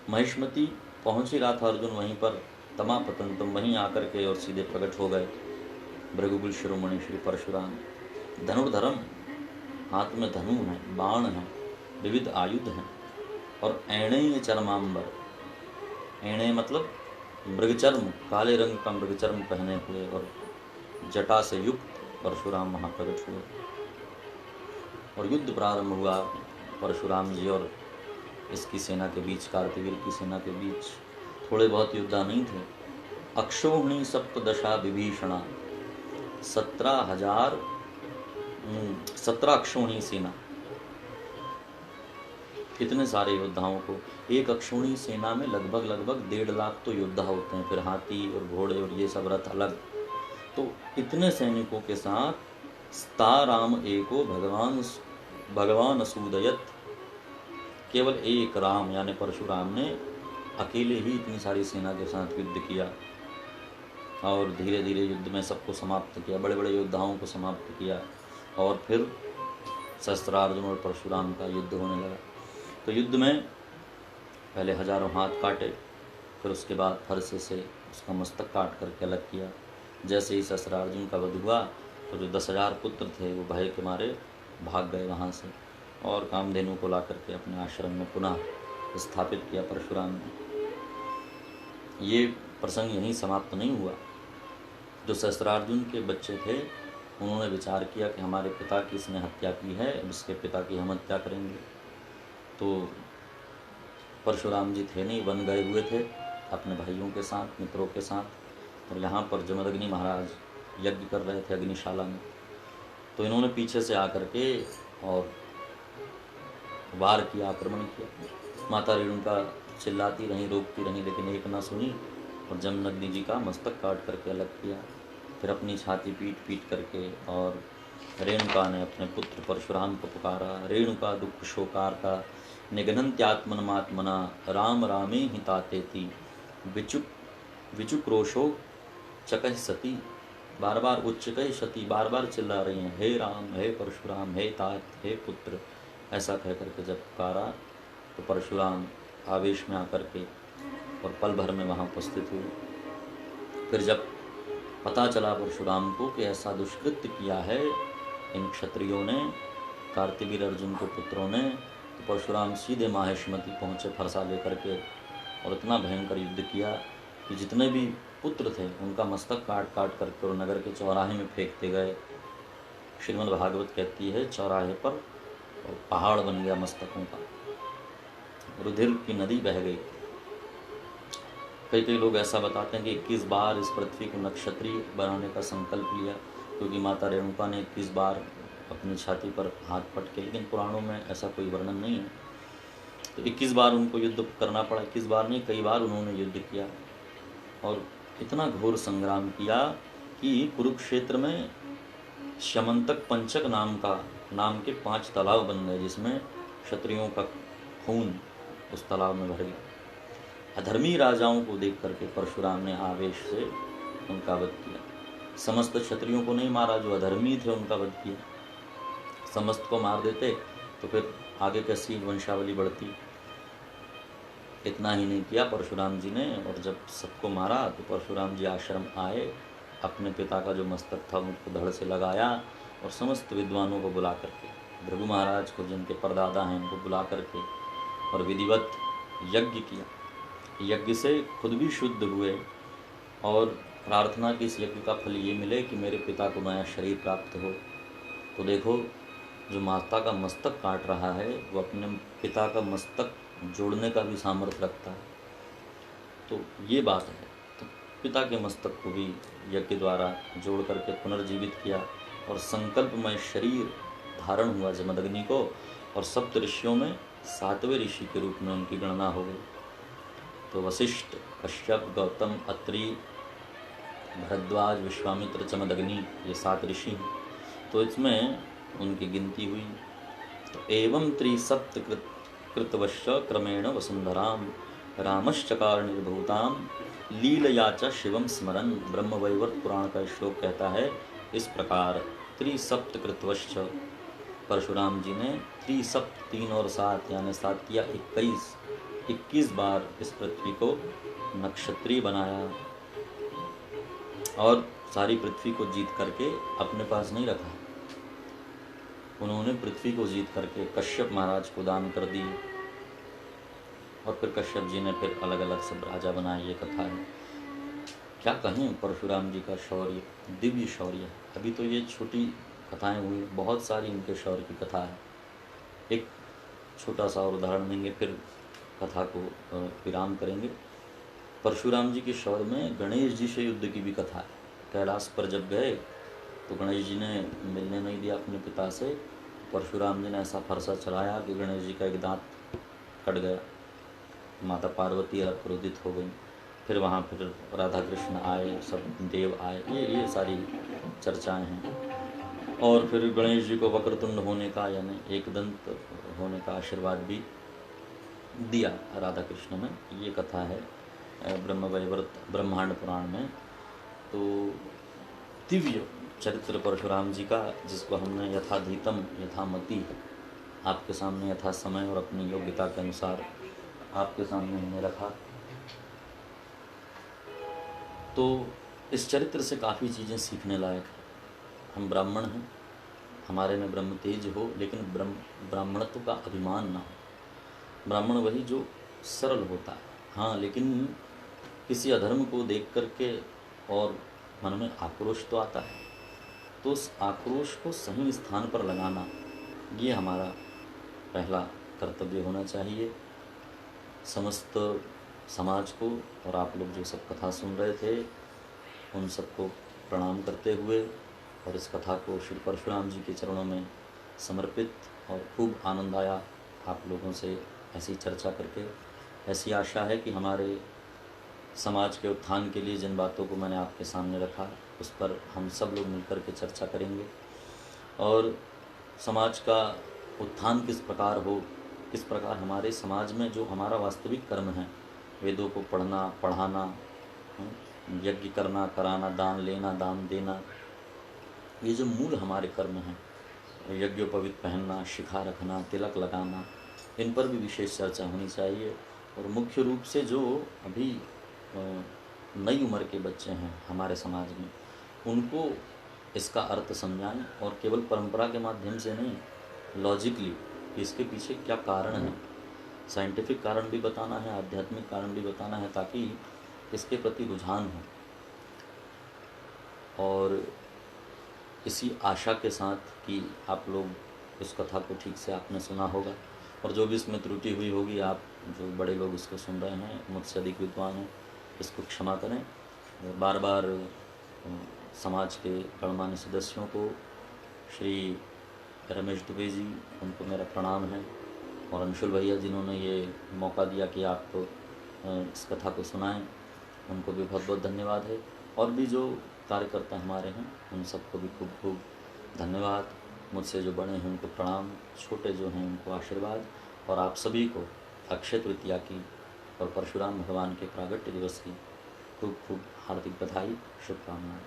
महिष्मती पहुँच ही रहा था अर्जुन वहीं पर, तमा पतंतम, वहीं आकर के और सीधे प्रकट हो गए भृगुकुल शिरोमणि श्री परशुराम। धनुर्धरम, हाथ में धनु है, बाण है, विविध आयुध हैं, और एणे चरमांबर, एणे मतलब मृगचर्म, काले रंग का मृगचर्म पहने हुए और जटा से युक्त परशुराम वहाँ प्रकट हुए। और युद्ध प्रारंभ हुआ परशुराम जी और इसकी सेना के बीच, कार्तिवीर की सेना के बीच। थोड़े बहुत योद्धा नहीं थे। अक्षोहिणी सप्तदशा विभीषणा, 17 अक्षोहिणी सेना, इतने सारे योद्धाओं को। एक अक्षोहिणी सेना में लगभग 1.5 लाख तो योद्धा होते हैं, फिर हाथी और घोड़े और ये सब रथ अलग। तो इतने सैनिकों के साथ स्ता राम एको भगवान असूदयत, केवल एक राम यानी परशुराम ने अकेले ही इतनी सारी सेना के साथ युद्ध किया और धीरे धीरे युद्ध में सबको समाप्त किया, बड़े बड़े योद्धाओं को समाप्त किया। और फिर सहस्त्रार्जुन और परशुराम का युद्ध होने लगा। तो युद्ध में पहले हजारों हाथ काटे, फिर उसके बाद फरसे से उसका मस्तक काट करके अलग किया। जैसे ही सहस्त्रार्जुन का वध हुआ तो जो 10,000 पुत्र थे वो भय के मारे भाग गए वहाँ से, और कामधेनु को ला करके अपने आश्रम में पुनः स्थापित किया परशुराम ने। ये प्रसंग यहीं समाप्त नहीं हुआ। जो सहस्त्रार्जुन के बच्चे थे उन्होंने विचार किया कि हमारे पिता की इसने हत्या की है, अब इसके पिता की हम हत्या करेंगे। तो परशुराम जी थे नहीं, वन गए हुए थे अपने भाइयों के साथ, मित्रों के साथ, और यहाँ पर जमदग्नि महाराज यज्ञ कर रहे थे अग्निशाला में। तो इन्होंने पीछे से आकर के और वार किया, आक्रमण किया। माता रेणुका चिल्लाती रहीं, रोकती रहीं, लेकिन एक ना सुनी और जमदग्नि जी का मस्तक काट करके अलग किया। फिर अपनी छाती पीट पीट करके और रेणुका ने अपने पुत्र परशुराम को पुकारा। रेणुका दुख शोकार्ता निघ्नन्त्यात्मनमात्मना राम रामे हितातेति विचुक्रोशो चकह सती। बार बार उच्चकह सती, बार बार चिल्ला रही हैं, हे राम, हे परशुराम, हे तात, हे पुत्र, ऐसा कह करके जब पुकारा तो परशुराम आवेश में आकर के और पल भर में वहाँ उपस्थित हुए। फिर जब पता चला परशुराम को कि ऐसा दुष्कृत्य किया है इन क्षत्रियों ने, कार्तिवीर अर्जुन के पुत्रों ने, तो परशुराम सीधे माहेश्मती पहुँचे फरसा लेकर के, और इतना भयंकर युद्ध किया कि जितने भी पुत्र थे उनका मस्तक काट काट करके और नगर के चौराहे में फेंकते गए। श्रीमद् भागवत कहती है चौराहे पर और पहाड़ बन गया मस्तकों का, रुधिर की नदी बह गई। कई लोग ऐसा बताते हैं कि 21 बार इस पृथ्वी को नक्षत्रीय बनाने का संकल्प लिया, क्योंकि माता रेणुका ने 21 बार अपनी छाती पर हाथ पटके, लेकिन पुराणों में ऐसा कोई वर्णन नहीं है। तो 21 बार उनको युद्ध करना पड़ा। 21 बार नहीं, कई बार उन्होंने युद्ध किया और इतना घोर संग्राम किया कि कुरुक्षेत्र में श्यमंतक पंचक नाम के 5 तालाब बन गए, जिसमें क्षत्रियों का खून उस तालाब में भर गया। अधर्मी राजाओं को देख करके परशुराम ने आवेश से उनका वध किया। समस्त क्षत्रियों को नहीं मारा, जो अधर्मी थे उनका वध किया। समस्त को मार देते तो फिर आगे कैसी वंशावली बढ़ती। इतना ही नहीं किया परशुराम जी ने, और जब सबको मारा तो परशुराम जी आश्रम आए अपने पिता का जो मस्तक था उनको धड़ से लगाया और समस्त विद्वानों को बुला करके, भृगु महाराज को जिनके परदादा हैं उनको बुला करके और विधिवत यज्ञ किया। यज्ञ से खुद भी शुद्ध हुए और प्रार्थना की इस यज्ञ का फल ये मिले कि मेरे पिता को नया शरीर प्राप्त हो। तो देखो, जो माता का मस्तक काट रहा है वो अपने पिता का मस्तक जोड़ने का भी सामर्थ्य रखता है। तो ये बात है। तो पिता के मस्तक को भी यज्ञ द्वारा जोड़ करके पुनर्जीवित किया और संकल्पमय शरीर धारण हुआ जमदग्नि को, और सप्त ऋषियों में 7वें ऋषि के रूप में उनकी गणना हो गई। तो वशिष्ठ, कश्यप, गौतम, अत्रि, भरद्वाज, विश्वामित्र, जमदग्नि, ये 7 ऋषि हैं। तो इसमें उनकी गिनती हुई। तो एवं त्रिसप्त कृतवश्च क्रमेण वसुंधराम रामश्चकार निर्भूताम लीलया च शिवम स्मरन। ब्रह्मवैवर्त पुराण का श्लोक कहता है इस प्रकार, त्रिसप्त कृतवश्च, परशुराम जी ने त्रिसप्त 3 और 7 यानी 7 किया 21 बार इस पृथ्वी को नक्षत्रीय बनाया और सारी पृथ्वी को जीत करके अपने पास नहीं रखा। उन्होंने पृथ्वी को जीत करके कश्यप महाराज को दान कर दी और फिर कश्यप जी ने फिर अलग अलग सब राजा बनाए। ये कथा है। क्या कहें परशुराम जी का शौर्य, दिव्य शौर्य। अभी तो ये छोटी कथाएं हुई, बहुत सारी इनके शौर्य की कथा है। एक छोटा सा और उदाहरण देंगे, फिर कथा को विराम करेंगे। परशुराम जी के शौर्य में गणेश जी से युद्ध की भी कथा है। कैलाश पर जब गए तो गणेश जी ने मिलने नहीं दिया अपने पिता से। परशुराम जी ने ऐसा फरसा चलाया कि गणेश जी का एक दांत कट गया। माता पार्वती अलग क्रोधित हो गई। फिर वहाँ फिर राधा कृष्ण आए, सब देव आए, ये सारी चर्चाएं हैं। और फिर गणेश जी को वक्रतुंड होने का यानी एकदंत होने का आशीर्वाद भी दिया राधा कृष्ण में। ये कथा है ब्रह्मवैवर्त ब्रह्मांड पुराण में। तो दिव्य चरित्र परशुराम जी का, जिसको हमने यथाधीतम यथामति आपके सामने यथा समय और अपनी योग्यता के अनुसार आपके सामने हमने रखा। तो इस चरित्र से काफ़ी चीज़ें सीखने लायक है। हम ब्राह्मण हैं, हमारे में ब्रह्म तेज हो, लेकिन ब्राह्मणत्व का अभिमान ना हो। ब्राह्मण वही जो सरल होता है, हाँ, लेकिन किसी अधर्म को देख करके और मन में आक्रोश तो आता है, तो उस आक्रोश को सही स्थान पर लगाना, ये हमारा पहला कर्तव्य होना चाहिए। समस्त समाज को और आप लोग जो सब कथा सुन रहे थे उन सबको प्रणाम करते हुए और इस कथा को श्री परशुराम जी के चरणों में समर्पित, और खूब आनंद आया आप लोगों से ऐसी चर्चा करके। ऐसी आशा है कि हमारे समाज के उत्थान के लिए जिन बातों को मैंने आपके सामने रखा उस पर हम सब लोग मिलकर के चर्चा करेंगे, और समाज का उत्थान किस प्रकार हो, किस प्रकार हमारे समाज में जो हमारा वास्तविक कर्म है, वेदों को पढ़ना पढ़ाना, यज्ञ करना कराना, दान लेना दान देना, ये जो मूल हमारे कर्म हैं, यज्ञोपवीत पहनना, शिखा रखना, तिलक लगाना, इन पर भी विशेष चर्चा होनी चाहिए। और मुख्य रूप से जो अभी नई उम्र के बच्चे हैं हमारे समाज में, उनको इसका अर्थ समझाएं, और केवल परंपरा के माध्यम से नहीं, लॉजिकली इसके पीछे क्या कारण है, साइंटिफिक कारण भी बताना है, आध्यात्मिक कारण भी बताना है, ताकि इसके प्रति रुझान हो। और इसी आशा के साथ कि आप लोग इस कथा को ठीक से आपने सुना होगा, और जो भी इसमें त्रुटि हुई होगी, आप जो बड़े लोग इसको सुन रहे हैं, मुझसे अधिक विद्वान हैं, इसको क्षमा करें। बार बार समाज के गणमान्य सदस्यों को, श्री रमेश दुबे जी, उनको मेरा प्रणाम है, और अंशुल भैया जिन्होंने ये मौका दिया कि आप इस कथा को सुनाएं, उनको भी बहुत बहुत धन्यवाद है। और भी जो कार्यकर्ता हमारे हैं उन सबको भी खूब खूब धन्यवाद। मुझसे जो बड़े हैं उनको प्रणाम, छोटे जो हैं उनको आशीर्वाद, और आप सभी को अक्षय तृतीया की और परशुराम भगवान के प्रागट्य दिवस की खूब खूब हार्दिक बधाई, शुभकामनाएं।